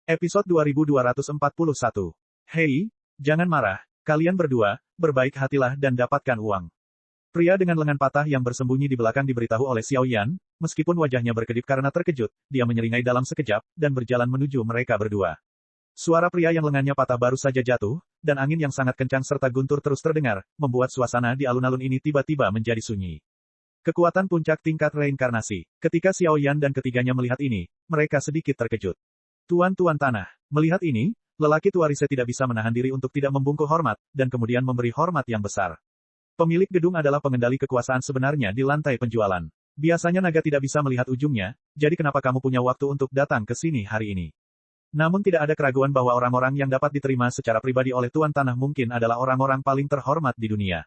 Episode 2241. Hei, jangan marah, kalian berdua, berbaik hatilah dan dapatkan uang. Pria dengan lengan patah yang bersembunyi di belakang diberitahu oleh Xiao Yan, meskipun wajahnya berkedip karena terkejut, dia menyeringai dalam sekejap, dan berjalan menuju mereka berdua. Suara pria yang lengannya patah baru saja jatuh, dan angin yang sangat kencang serta guntur terus terdengar, membuat suasana di alun-alun ini tiba-tiba menjadi sunyi. Kekuatan puncak tingkat reinkarnasi. Ketika Xiao Yan dan ketiganya melihat ini, mereka sedikit terkejut. Tuan-tuan tanah, melihat ini, lelaki tua Rise tidak bisa menahan diri untuk tidak membungkuk hormat, dan kemudian memberi hormat yang besar. Pemilik gedung adalah pengendali kekuasaan sebenarnya di lantai penjualan. Biasanya naga tidak bisa melihat ujungnya, jadi kenapa kamu punya waktu untuk datang ke sini hari ini? Namun tidak ada keraguan bahwa orang-orang yang dapat diterima secara pribadi oleh Tuan Tanah mungkin adalah orang-orang paling terhormat di dunia.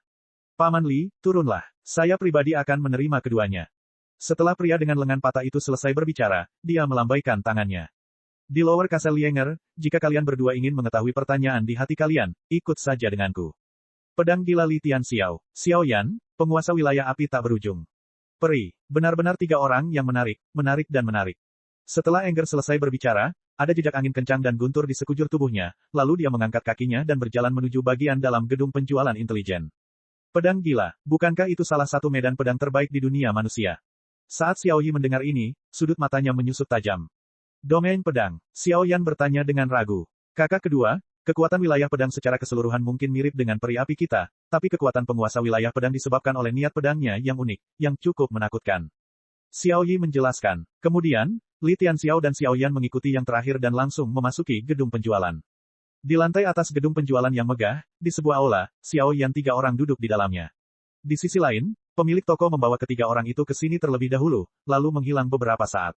Paman Li, turunlah. Saya pribadi akan menerima keduanya. Setelah pria dengan lengan patah itu selesai berbicara, dia melambaikan tangannya. Di Lower Castle Lienger, jika kalian berdua ingin mengetahui pertanyaan di hati kalian, ikut saja denganku. Pedang gila Li Tianxiao, Xiao Yan, penguasa wilayah api tak berujung. Peri, benar-benar tiga orang yang menarik, dan menarik. Setelah Enger selesai berbicara, ada jejak angin kencang dan guntur di sekujur tubuhnya, lalu dia mengangkat kakinya dan berjalan menuju bagian dalam gedung penjualan intelijen. Pedang gila, bukankah itu salah satu medan pedang terbaik di dunia manusia? Saat Xiao Yi mendengar ini, sudut matanya menyusut tajam. Domain pedang, Xiao Yan bertanya dengan ragu. Kakak kedua, kekuatan wilayah pedang secara keseluruhan mungkin mirip dengan peri api kita, tapi kekuatan penguasa wilayah pedang disebabkan oleh niat pedangnya yang unik, yang cukup menakutkan. Xiao Yi menjelaskan. Kemudian, Li Tianxiao dan Xiao Yan mengikuti yang terakhir dan langsung memasuki gedung penjualan. Di lantai atas gedung penjualan yang megah, di sebuah aula, Xiao Yan tiga orang duduk di dalamnya. Di sisi lain, pemilik toko membawa ketiga orang itu ke sini terlebih dahulu, lalu menghilang beberapa saat.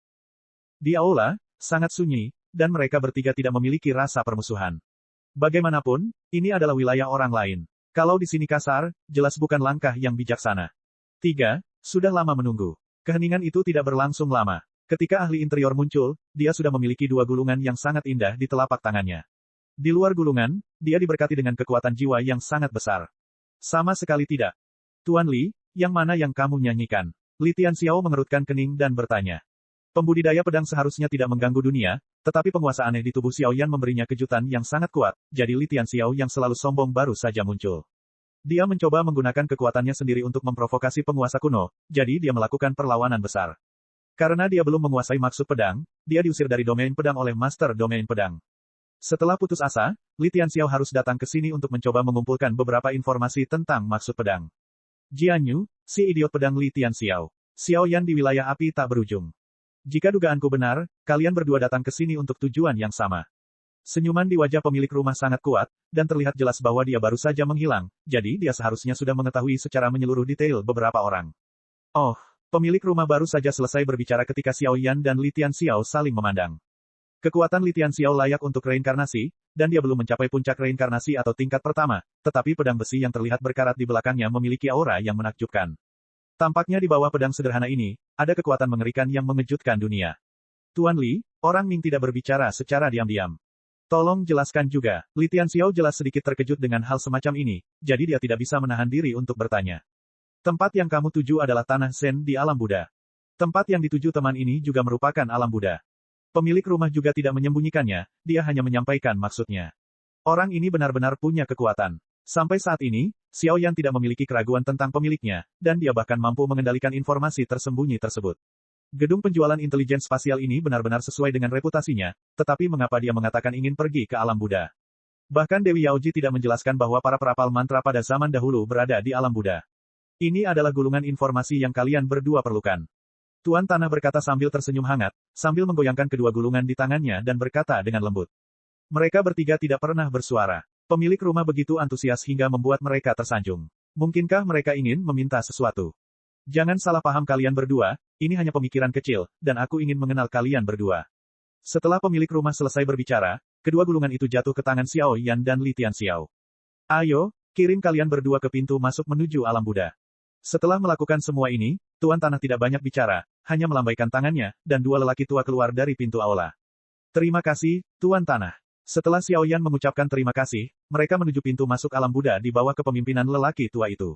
Di aula, sangat sunyi, dan mereka bertiga tidak memiliki rasa permusuhan. Bagaimanapun, ini adalah wilayah orang lain. Kalau di sini kasar, jelas bukan langkah yang bijaksana. 3. Sudah lama menunggu. Keheningan itu tidak berlangsung lama. Ketika ahli interior muncul, dia sudah memiliki dua gulungan yang sangat indah di telapak tangannya. Di luar gulungan, dia diberkati dengan kekuatan jiwa yang sangat besar. Sama sekali tidak. Tuan Li, yang mana yang kamu nyanyikan? Li Tianxiao mengerutkan kening dan bertanya. Pembudidaya pedang seharusnya tidak mengganggu dunia, tetapi penguasa aneh di tubuh Xiao Yan memberinya kejutan yang sangat kuat, jadi Li Tianxiao yang selalu sombong baru saja muncul. Dia mencoba menggunakan kekuatannya sendiri untuk memprovokasi penguasa kuno, jadi dia melakukan perlawanan besar. Karena dia belum menguasai maksud pedang, dia diusir dari domain pedang oleh Master Domain Pedang. Setelah putus asa, Li Tianxiao harus datang ke sini untuk mencoba mengumpulkan beberapa informasi tentang maksud pedang. Jianyu, si idiot pedang Li Tianxiao. Xiao Yan di wilayah api tak berujung. Jika dugaanku benar, kalian berdua datang ke sini untuk tujuan yang sama. Senyuman di wajah pemilik rumah sangat kuat, dan terlihat jelas bahwa dia baru saja menghilang, jadi dia seharusnya sudah mengetahui secara menyeluruh detail beberapa orang. Oh, pemilik rumah baru saja selesai berbicara ketika Xiao Yan dan Li Tianxiao saling memandang. Kekuatan Li Tianxiao layak untuk reinkarnasi, dan dia belum mencapai puncak reinkarnasi atau tingkat pertama, tetapi pedang besi yang terlihat berkarat di belakangnya memiliki aura yang menakjubkan. Tampaknya di bawah pedang sederhana ini, ada kekuatan mengerikan yang mengejutkan dunia. Tuan Li, orang Ming tidak berbicara secara diam-diam. Tolong jelaskan juga. Li Tianxiao jelas sedikit terkejut dengan hal semacam ini, jadi dia tidak bisa menahan diri untuk bertanya. Tempat yang kamu tuju adalah tanah Zen di alam Buddha. Tempat yang dituju teman ini juga merupakan alam Buddha. Pemilik rumah juga tidak menyembunyikannya, dia hanya menyampaikan maksudnya. Orang ini benar-benar punya kekuatan. Sampai saat ini, Xiao Yan tidak memiliki keraguan tentang pemiliknya, dan dia bahkan mampu mengendalikan informasi tersembunyi tersebut. Gedung penjualan intelijen spasial ini benar-benar sesuai dengan reputasinya, tetapi mengapa dia mengatakan ingin pergi ke alam Buddha? Bahkan Dewi Yaoji tidak menjelaskan bahwa para perapal mantra pada zaman dahulu berada di alam Buddha. Ini adalah gulungan informasi yang kalian berdua perlukan. Tuan Tanah berkata sambil tersenyum hangat, sambil menggoyangkan kedua gulungan di tangannya dan berkata dengan lembut. Mereka bertiga tidak pernah bersuara. Pemilik rumah begitu antusias hingga membuat mereka tersanjung. Mungkinkah mereka ingin meminta sesuatu? Jangan salah paham kalian berdua, ini hanya pemikiran kecil, dan aku ingin mengenal kalian berdua. Setelah pemilik rumah selesai berbicara, kedua gulungan itu jatuh ke tangan Xiao Yan dan Li Tianxiao. Ayo, kirim kalian berdua ke pintu masuk menuju alam Buddha. Setelah melakukan semua ini, Tuan Tanah tidak banyak bicara, hanya melambaikan tangannya, dan dua lelaki tua keluar dari pintu aula. Terima kasih, Tuan Tanah. Setelah Xiao Yan mengucapkan terima kasih, mereka menuju pintu masuk alam Buddha di bawah kepemimpinan lelaki tua itu.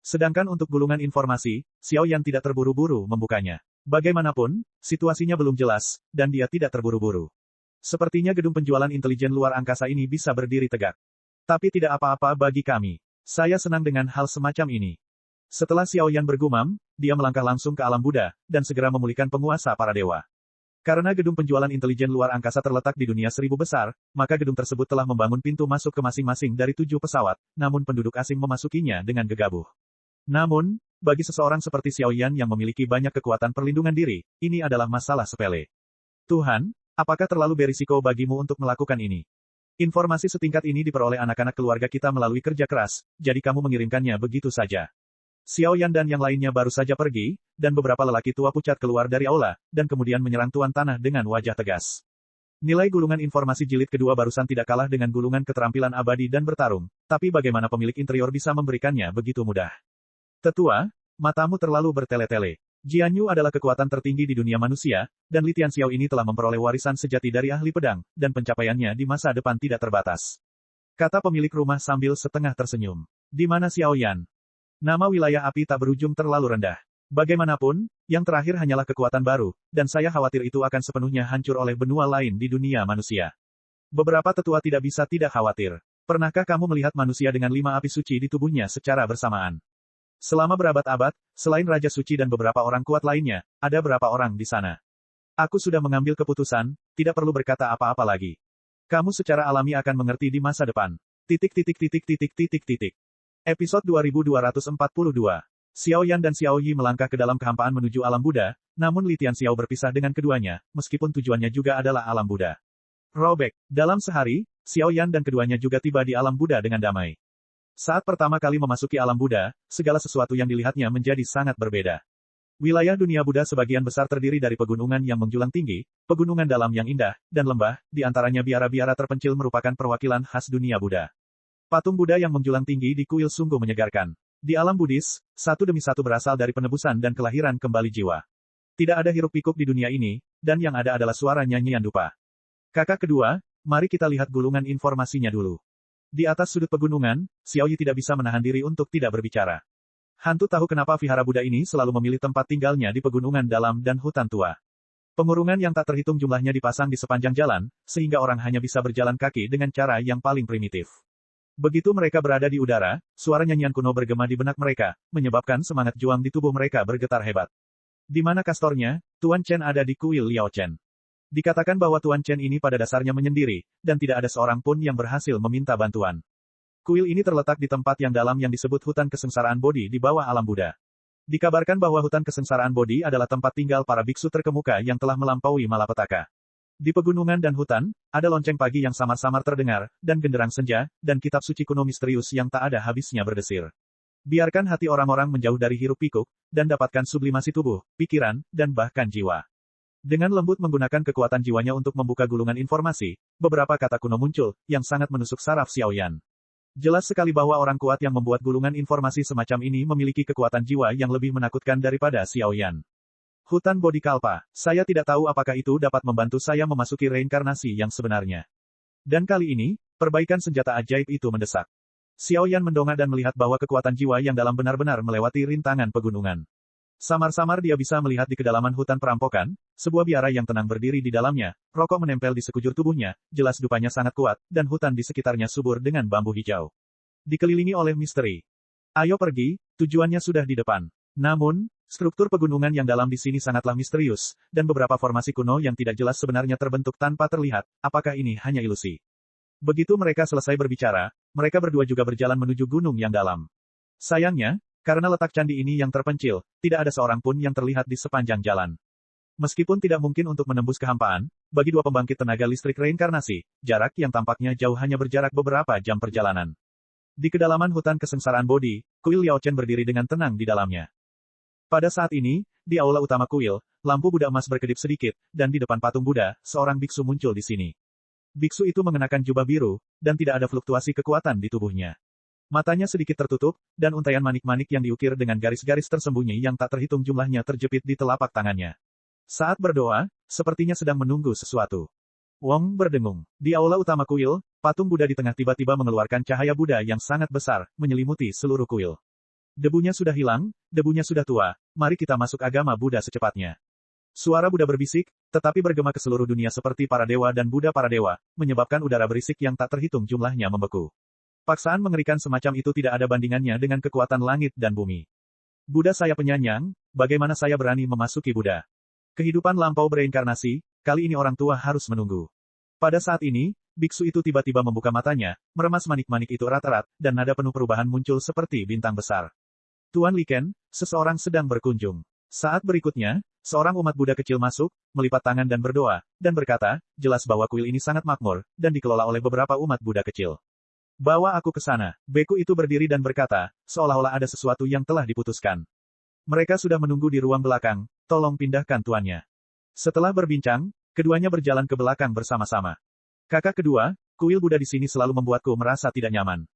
Sedangkan untuk gulungan informasi, Xiao Yan tidak terburu-buru membukanya. Bagaimanapun, situasinya belum jelas, dan dia tidak terburu-buru. Sepertinya gedung penjualan intelijen luar angkasa ini bisa berdiri tegak. Tapi tidak apa-apa bagi kami. Saya senang dengan hal semacam ini. Setelah Xiao Yan bergumam, dia melangkah langsung ke alam Buddha, dan segera memulihkan penguasa para dewa. Karena gedung penjualan intelijen luar angkasa terletak di dunia 1000 besar, maka gedung tersebut telah membangun pintu masuk ke masing-masing dari 7 pesawat, namun penduduk asing memasukinya dengan gegabah. Namun, bagi seseorang seperti Xiao Yan yang memiliki banyak kekuatan perlindungan diri, ini adalah masalah sepele. Tuhan, apakah terlalu berisiko bagimu untuk melakukan ini? Informasi setingkat ini diperoleh anak-anak keluarga kita melalui kerja keras, jadi kamu mengirimkannya begitu saja. Xiao Yan dan yang lainnya baru saja pergi, dan beberapa lelaki tua pucat keluar dari aula, dan kemudian menyerang Tuan Tanah dengan wajah tegas. Nilai gulungan informasi jilid kedua barusan tidak kalah dengan gulungan keterampilan abadi dan bertarung, tapi bagaimana pemilik interior bisa memberikannya begitu mudah? Tetua, matamu terlalu bertele-tele. Jian Yu adalah kekuatan tertinggi di dunia manusia, dan Li Tianxiao ini telah memperoleh warisan sejati dari ahli pedang, dan pencapaiannya di masa depan tidak terbatas. Kata pemilik rumah sambil setengah tersenyum. Di mana Xiao Yan? Nama wilayah api tak berujung terlalu rendah. Bagaimanapun, yang terakhir hanyalah kekuatan baru, dan saya khawatir itu akan sepenuhnya hancur oleh benua lain di dunia manusia. Beberapa tetua tidak bisa tidak khawatir. Pernahkah kamu melihat manusia dengan 5 api suci di tubuhnya secara bersamaan? Selama berabad-abad, selain Raja Suci dan beberapa orang kuat lainnya, ada berapa orang di sana? Aku sudah mengambil keputusan, tidak perlu berkata apa-apa lagi. Kamu secara alami akan mengerti di masa depan. Episode 2242. Xiao Yan dan Xiao Yi melangkah ke dalam kehampaan menuju alam Buddha, namun Li Tianxiao berpisah dengan keduanya, meskipun tujuannya juga adalah alam Buddha. Robek. Dalam sehari, Xiao Yan dan keduanya juga tiba di alam Buddha dengan damai. Saat pertama kali memasuki alam Buddha, segala sesuatu yang dilihatnya menjadi sangat berbeda. Wilayah dunia Buddha sebagian besar terdiri dari pegunungan yang menjulang tinggi, pegunungan dalam yang indah, dan lembah, di antaranya biara-biara terpencil merupakan perwakilan khas dunia Buddha. Patung Buddha yang menjulang tinggi di kuil sungguh menyegarkan. Di alam Buddhis, satu demi satu berasal dari penebusan dan kelahiran kembali jiwa. Tidak ada hiruk-pikuk di dunia ini, dan yang ada adalah suara nyanyian dupa. Kakak kedua, mari kita lihat gulungan informasinya dulu. Di atas sudut pegunungan, Xiao Yi tidak bisa menahan diri untuk tidak berbicara. Hantu tahu kenapa vihara Buddha ini selalu memilih tempat tinggalnya di pegunungan dalam dan hutan tua. Pengurungan yang tak terhitung jumlahnya dipasang di sepanjang jalan, sehingga orang hanya bisa berjalan kaki dengan cara yang paling primitif. Begitu mereka berada di udara, suara nyanyian kuno bergema di benak mereka, menyebabkan semangat juang di tubuh mereka bergetar hebat. Di mana kastornya? Tuan Chen ada di kuil Liao Chen. Dikatakan bahwa Tuan Chen ini pada dasarnya menyendiri, dan tidak ada seorang pun yang berhasil meminta bantuan. Kuil ini terletak di tempat yang dalam yang disebut hutan kesengsaraan Bodhi di bawah alam Buddha. Dikabarkan bahwa hutan kesengsaraan Bodhi adalah tempat tinggal para biksu terkemuka yang telah melampaui malapetaka. Di pegunungan dan hutan, ada lonceng pagi yang samar-samar terdengar, dan genderang senja, dan kitab suci kuno misterius yang tak ada habisnya berdesir. Biarkan hati orang-orang menjauh dari hiruk-pikuk, dan dapatkan sublimasi tubuh, pikiran, dan bahkan jiwa. Dengan lembut menggunakan kekuatan jiwanya untuk membuka gulungan informasi, beberapa kata kuno muncul, yang sangat menusuk saraf Xiao Yan. Jelas sekali bahwa orang kuat yang membuat gulungan informasi semacam ini memiliki kekuatan jiwa yang lebih menakutkan daripada Xiao Yan. Hutan Bodhi Kalpa, saya tidak tahu apakah itu dapat membantu saya memasuki reinkarnasi yang sebenarnya. Dan kali ini, perbaikan senjata ajaib itu mendesak. Xiao Yan mendongak dan melihat bahwa kekuatan jiwa yang dalam benar-benar melewati rintangan pegunungan. Samar-samar dia bisa melihat di kedalaman hutan perampokan, sebuah biara yang tenang berdiri di dalamnya, rokok menempel di sekujur tubuhnya, jelas dupanya sangat kuat, dan hutan di sekitarnya subur dengan bambu hijau. Dikelilingi oleh misteri. Ayo pergi, tujuannya sudah di depan. Namun, struktur pegunungan yang dalam di sini sangatlah misterius, dan beberapa formasi kuno yang tidak jelas sebenarnya terbentuk tanpa terlihat, apakah ini hanya ilusi? Begitu mereka selesai berbicara, mereka berdua juga berjalan menuju gunung yang dalam. Sayangnya, karena letak candi ini yang terpencil, tidak ada seorang pun yang terlihat di sepanjang jalan. Meskipun tidak mungkin untuk menembus kehampaan, bagi dua pembangkit tenaga listrik reinkarnasi, jarak yang tampaknya jauh hanya berjarak beberapa jam perjalanan. Di kedalaman hutan kesengsaraan Bodhi, kuil Liao Chen berdiri dengan tenang di dalamnya. Pada saat ini, di aula utama kuil, lampu Buddha emas berkedip sedikit, dan di depan patung Buddha, seorang biksu muncul di sini. Biksu itu mengenakan jubah biru, dan tidak ada fluktuasi kekuatan di tubuhnya. Matanya sedikit tertutup, dan untaian manik-manik yang diukir dengan garis-garis tersembunyi yang tak terhitung jumlahnya terjepit di telapak tangannya. Saat berdoa, sepertinya sedang menunggu sesuatu. Wong berdengung. Di aula utama kuil, patung Buddha di tengah tiba-tiba mengeluarkan cahaya Buddha yang sangat besar, menyelimuti seluruh kuil. Debunya sudah hilang, debunya sudah tua, mari kita masuk agama Buddha secepatnya. Suara Buddha berbisik, tetapi bergema ke seluruh dunia seperti para dewa dan Buddha para dewa, menyebabkan udara berisik yang tak terhitung jumlahnya membeku. Paksaan mengerikan semacam itu tidak ada bandingannya dengan kekuatan langit dan bumi. Buddha saya penyayang, bagaimana saya berani memasuki Buddha? Kehidupan lampau bereinkarnasi, kali ini orang tua harus menunggu. Pada saat ini, biksu itu tiba-tiba membuka matanya, meremas manik-manik itu erat-erat, dan nada penuh perubahan muncul seperti bintang besar. Tuan Liken, seseorang sedang berkunjung. Saat berikutnya, seorang umat Buddha kecil masuk, melipat tangan dan berdoa, dan berkata, jelas bahwa kuil ini sangat makmur, dan dikelola oleh beberapa umat Buddha kecil. Bawa aku ke sana. Beku itu berdiri dan berkata, seolah-olah ada sesuatu yang telah diputuskan. Mereka sudah menunggu di ruang belakang, tolong pindahkan tuannya. Setelah berbincang, keduanya berjalan ke belakang bersama-sama. Kakak kedua, kuil Buddha di sini selalu membuatku merasa tidak nyaman.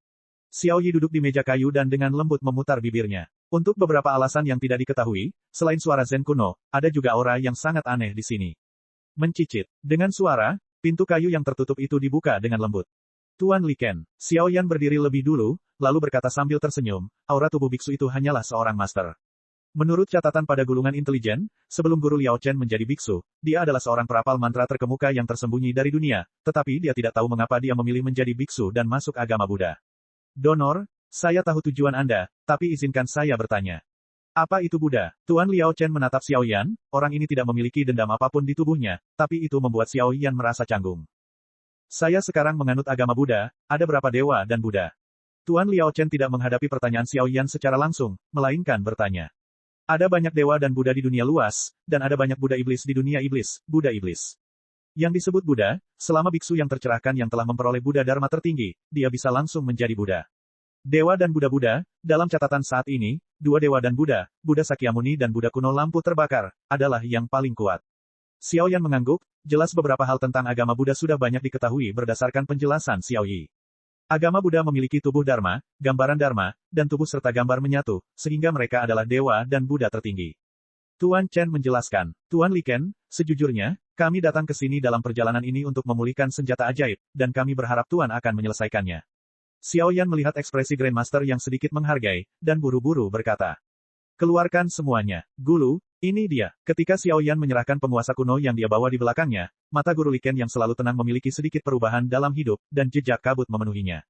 Xiao Yi duduk di meja kayu dan dengan lembut memutar bibirnya. Untuk beberapa alasan yang tidak diketahui, selain suara Zen kuno, ada juga aura yang sangat aneh di sini. Mencicit. Dengan suara, pintu kayu yang tertutup itu dibuka dengan lembut. Tuan Liken, Xiao Yan berdiri lebih dulu, lalu berkata sambil tersenyum, aura tubuh biksu itu hanyalah seorang master. Menurut catatan pada gulungan intelijen, sebelum guru Liao Chen menjadi biksu, dia adalah seorang perapal mantra terkemuka yang tersembunyi dari dunia, tetapi dia tidak tahu mengapa dia memilih menjadi biksu dan masuk agama Buddha. Donor, saya tahu tujuan Anda, tapi izinkan saya bertanya. Apa itu Buddha? Tuan Liao Chen menatap Xiao Yan, orang ini tidak memiliki dendam apapun di tubuhnya, tapi itu membuat Xiao Yan merasa canggung. Saya sekarang menganut agama Buddha, ada berapa dewa dan Buddha? Tuan Liao Chen tidak menghadapi pertanyaan Xiao Yan secara langsung, melainkan bertanya. Ada banyak dewa dan Buddha di dunia luas, dan ada banyak Buddha iblis di dunia iblis, Buddha iblis. Yang disebut Buddha, selama biksu yang tercerahkan yang telah memperoleh Buddha Dharma tertinggi, dia bisa langsung menjadi Buddha. Dewa dan Buddha-Buddha, dalam catatan saat ini, dua dewa dan Buddha, Buddha Sakyamuni dan Buddha kuno lampu terbakar, adalah yang paling kuat. Xiao Yan mengangguk, jelas beberapa hal tentang agama Buddha sudah banyak diketahui berdasarkan penjelasan Xiao Yi. Agama Buddha memiliki tubuh Dharma, gambaran Dharma, dan tubuh serta gambar menyatu, sehingga mereka adalah dewa dan Buddha tertinggi. Tuan Chen menjelaskan, Tuan Liken, sejujurnya, kami datang ke sini dalam perjalanan ini untuk memulihkan senjata ajaib, dan kami berharap Tuan akan menyelesaikannya. Xiao Yan melihat ekspresi Grandmaster yang sedikit menghargai, dan buru-buru berkata. Keluarkan semuanya. Guru, ini dia. Ketika Xiao Yan menyerahkan penguasa kuno yang dia bawa di belakangnya, mata Guru Liken yang selalu tenang memiliki sedikit perubahan dalam hidup, dan jejak kabut memenuhinya.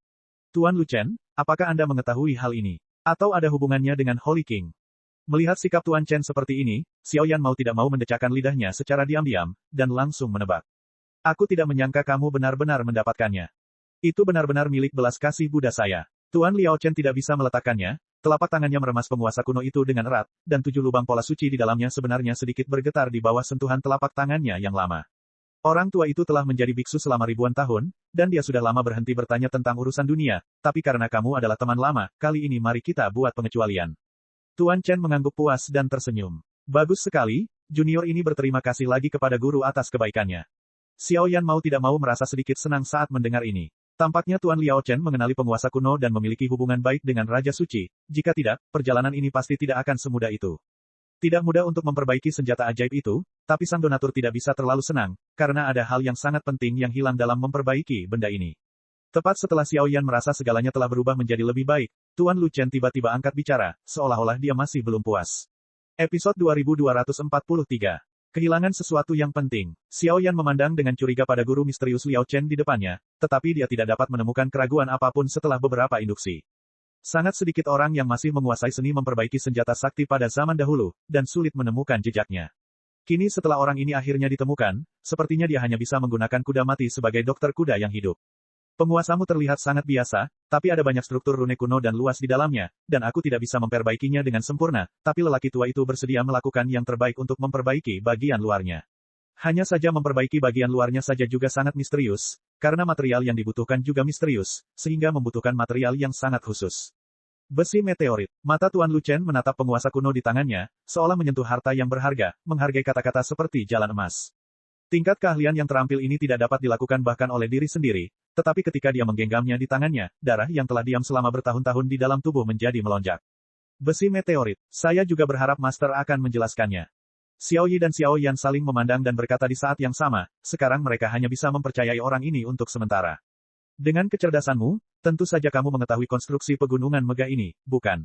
Tuan Lu Chen, apakah Anda mengetahui hal ini? Atau ada hubungannya dengan Holy King? Melihat sikap Tuan Chen seperti ini, Xiao Yan mau tidak mau mendecakkan lidahnya secara diam-diam, dan langsung menebak. Aku tidak menyangka kamu benar-benar mendapatkannya. Itu benar-benar milik belas kasih Buddha saya. Tuan Liao Chen tidak bisa meletakkannya, telapak tangannya meremas penguasa kuno itu dengan erat, dan 7 lubang pola suci di dalamnya sebenarnya sedikit bergetar di bawah sentuhan telapak tangannya yang lama. Orang tua itu telah menjadi biksu selama ribuan tahun, dan dia sudah lama berhenti bertanya tentang urusan dunia, tapi karena kamu adalah teman lama, kali ini mari kita buat pengecualian. Tuan Chen mengangguk puas dan tersenyum. Bagus sekali, junior ini berterima kasih lagi kepada guru atas kebaikannya. Xiao Yan mau tidak mau merasa sedikit senang saat mendengar ini. Tampaknya Tuan Liao Chen mengenali penguasa kuno dan memiliki hubungan baik dengan Raja Suci, jika tidak, perjalanan ini pasti tidak akan semudah itu. Tidak mudah untuk memperbaiki senjata ajaib itu, tapi sang donatur tidak bisa terlalu senang, karena ada hal yang sangat penting yang hilang dalam memperbaiki benda ini. Tepat setelah Xiao Yan merasa segalanya telah berubah menjadi lebih baik, Tuan Lu Chen tiba-tiba angkat bicara, seolah-olah dia masih belum puas. Episode 2243. Kehilangan sesuatu yang penting. Xiao Yan memandang dengan curiga pada guru misterius Liao Chen di depannya, tetapi dia tidak dapat menemukan keraguan apapun setelah beberapa induksi. Sangat sedikit orang yang masih menguasai seni memperbaiki senjata sakti pada zaman dahulu, dan sulit menemukan jejaknya. Kini setelah orang ini akhirnya ditemukan, sepertinya dia hanya bisa menggunakan kuda mati sebagai dokter kuda yang hidup. Penguasamu terlihat sangat biasa, tapi ada banyak struktur rune kuno dan luas di dalamnya, dan aku tidak bisa memperbaikinya dengan sempurna, tapi lelaki tua itu bersedia melakukan yang terbaik untuk memperbaiki bagian luarnya. Hanya saja memperbaiki bagian luarnya saja juga sangat misterius, karena material yang dibutuhkan juga misterius, sehingga membutuhkan material yang sangat khusus. Besi meteorit. Mata Tuan Lu Chen menatap penguasa kuno di tangannya, seolah menyentuh harta yang berharga, menghargai kata-kata seperti jalan emas. Tingkat keahlian yang terampil ini tidak dapat dilakukan bahkan oleh diri sendiri, tetapi ketika dia menggenggamnya di tangannya, darah yang telah diam selama bertahun-tahun di dalam tubuh menjadi melonjak. Besi meteorit. Saya juga berharap Master akan menjelaskannya. Xiao Yi dan Xiao Yan saling memandang dan berkata di saat yang sama, sekarang mereka hanya bisa mempercayai orang ini untuk sementara. Dengan kecerdasanmu, tentu saja kamu mengetahui konstruksi pegunungan megah ini, bukan?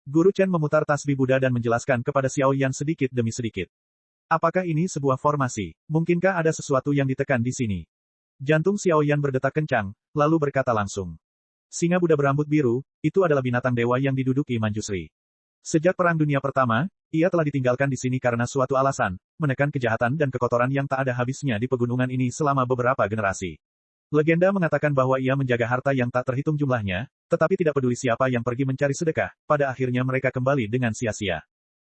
Guru Chen memutar tasbih Buddha dan menjelaskan kepada Xiao Yan sedikit demi sedikit. Apakah ini sebuah formasi? Mungkinkah ada sesuatu yang ditekan di sini? Jantung Xiao Yan berdetak kencang, lalu berkata langsung. Singa Buddha berambut biru, itu adalah binatang dewa yang diduduki Manjusri. Sejak Perang Dunia Pertama, ia telah ditinggalkan di sini karena suatu alasan, menekan kejahatan dan kekotoran yang tak ada habisnya di pegunungan ini selama beberapa generasi. Legenda mengatakan bahwa ia menjaga harta yang tak terhitung jumlahnya, tetapi tidak peduli siapa yang pergi mencari sedekah, pada akhirnya mereka kembali dengan sia-sia.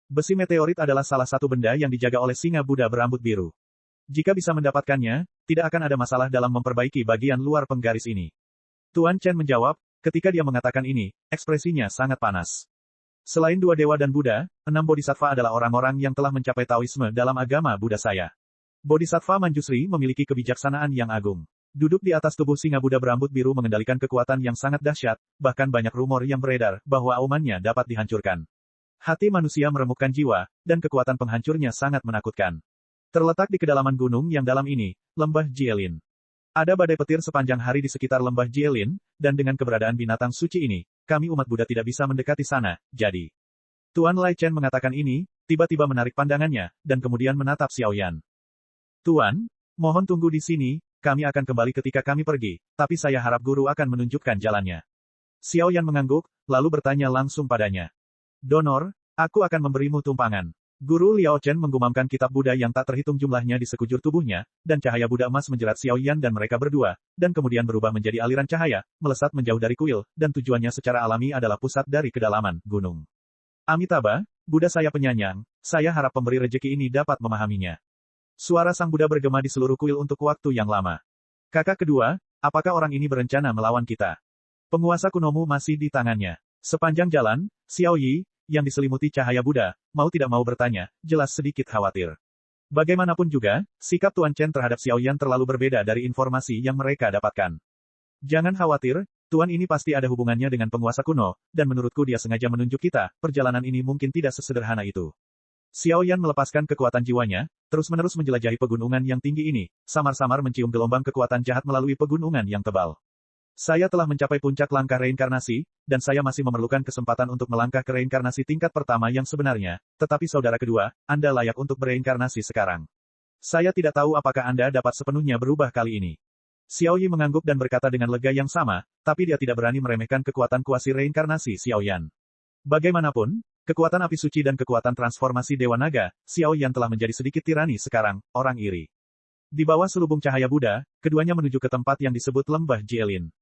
Besi meteorit adalah salah satu benda yang dijaga oleh singa Buddha berambut biru. Jika bisa mendapatkannya, tidak akan ada masalah dalam memperbaiki bagian luar penggaris ini. Tuan Chen menjawab, ketika dia mengatakan ini, ekspresinya sangat panas. Selain dua dewa dan Buddha, 6 bodhisattva adalah orang-orang yang telah mencapai Taoisme dalam agama Buddha saya. Bodhisattva Manjusri memiliki kebijaksanaan yang agung. Duduk di atas tubuh singa Buddha berambut biru mengendalikan kekuatan yang sangat dahsyat, bahkan banyak rumor yang beredar bahwa aumannya dapat dihancurkan. Hati manusia meremukkan jiwa, dan kekuatan penghancurnya sangat menakutkan. Terletak di kedalaman gunung yang dalam ini, Lembah Jielin. Ada badai petir sepanjang hari di sekitar Lembah Jielin, dan dengan keberadaan binatang suci ini, kami umat Buddha tidak bisa mendekati sana, jadi. Tuan Lai Chen mengatakan ini, tiba-tiba menarik pandangannya, dan kemudian menatap Xiao Yan. Tuan, mohon tunggu di sini, kami akan kembali ketika kami pergi, tapi saya harap guru akan menunjukkan jalannya. Xiao Yan mengangguk, lalu bertanya langsung padanya. Donor, aku akan memberimu tumpangan. Guru Liao Chen menggumamkan kitab Buddha yang tak terhitung jumlahnya di sekujur tubuhnya, dan cahaya Buddha emas menjerat Xiao Yan dan mereka berdua, dan kemudian berubah menjadi aliran cahaya, melesat menjauh dari kuil, dan tujuannya secara alami adalah pusat dari kedalaman gunung. Amitabha, Buddha saya penyayang, saya harap pemberi rejeki ini dapat memahaminya. Suara sang Buddha bergema di seluruh kuil untuk waktu yang lama. Kakak kedua, apakah orang ini berencana melawan kita? Penguasa kunomu masih di tangannya. Sepanjang jalan, Xiao Yi, yang diselimuti cahaya Buddha, mau tidak mau bertanya, jelas sedikit khawatir. Bagaimanapun juga, sikap Tuan Chen terhadap Xiao Yan terlalu berbeda dari informasi yang mereka dapatkan. Jangan khawatir, Tuan ini pasti ada hubungannya dengan penguasa kuno, dan menurutku dia sengaja menunjuk kita, perjalanan ini mungkin tidak sesederhana itu. Xiao Yan melepaskan kekuatan jiwanya, terus-menerus menjelajahi pegunungan yang tinggi ini, samar-samar mencium gelombang kekuatan jahat melalui pegunungan yang tebal. Saya telah mencapai puncak langkah reinkarnasi, dan saya masih memerlukan kesempatan untuk melangkah ke reinkarnasi tingkat pertama yang sebenarnya, tetapi saudara kedua, Anda layak untuk bereinkarnasi sekarang. Saya tidak tahu apakah Anda dapat sepenuhnya berubah kali ini. Xiao Yi mengangguk dan berkata dengan lega yang sama, tapi dia tidak berani meremehkan kekuatan kuasi reinkarnasi Xiao Yan. Bagaimanapun, kekuatan api suci dan kekuatan transformasi Dewa Naga, Xiao Yan telah menjadi sedikit tirani sekarang, orang iri. Di bawah selubung cahaya Buddha, keduanya menuju ke tempat yang disebut Lembah Jielin.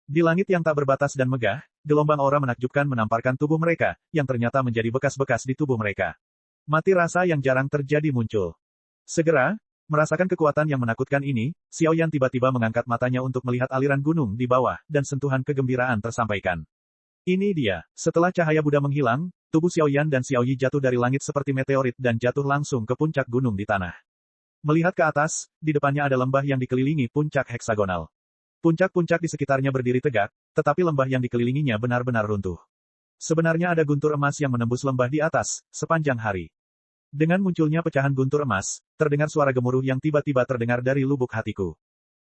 Di langit yang tak berbatas dan megah, gelombang aura menakjubkan menamparkan tubuh mereka, yang ternyata menjadi bekas-bekas di tubuh mereka. Mati rasa yang jarang terjadi muncul. Segera, merasakan kekuatan yang menakutkan ini, Xiao Yan tiba-tiba mengangkat matanya untuk melihat aliran gunung di bawah, dan sentuhan kegembiraan tersampaikan. Ini dia, setelah cahaya Buddha menghilang, tubuh Xiao Yan dan Xiao Yi jatuh dari langit seperti meteorit dan jatuh langsung ke puncak gunung di tanah. Melihat ke atas, di depannya ada lembah yang dikelilingi puncak heksagonal. Puncak-puncak di sekitarnya berdiri tegak, tetapi lembah yang dikelilinginya benar-benar runtuh. Sebenarnya ada guntur emas yang menembus lembah di atas, sepanjang hari. Dengan munculnya pecahan guntur emas, terdengar suara gemuruh yang tiba-tiba terdengar dari lubuk hatiku.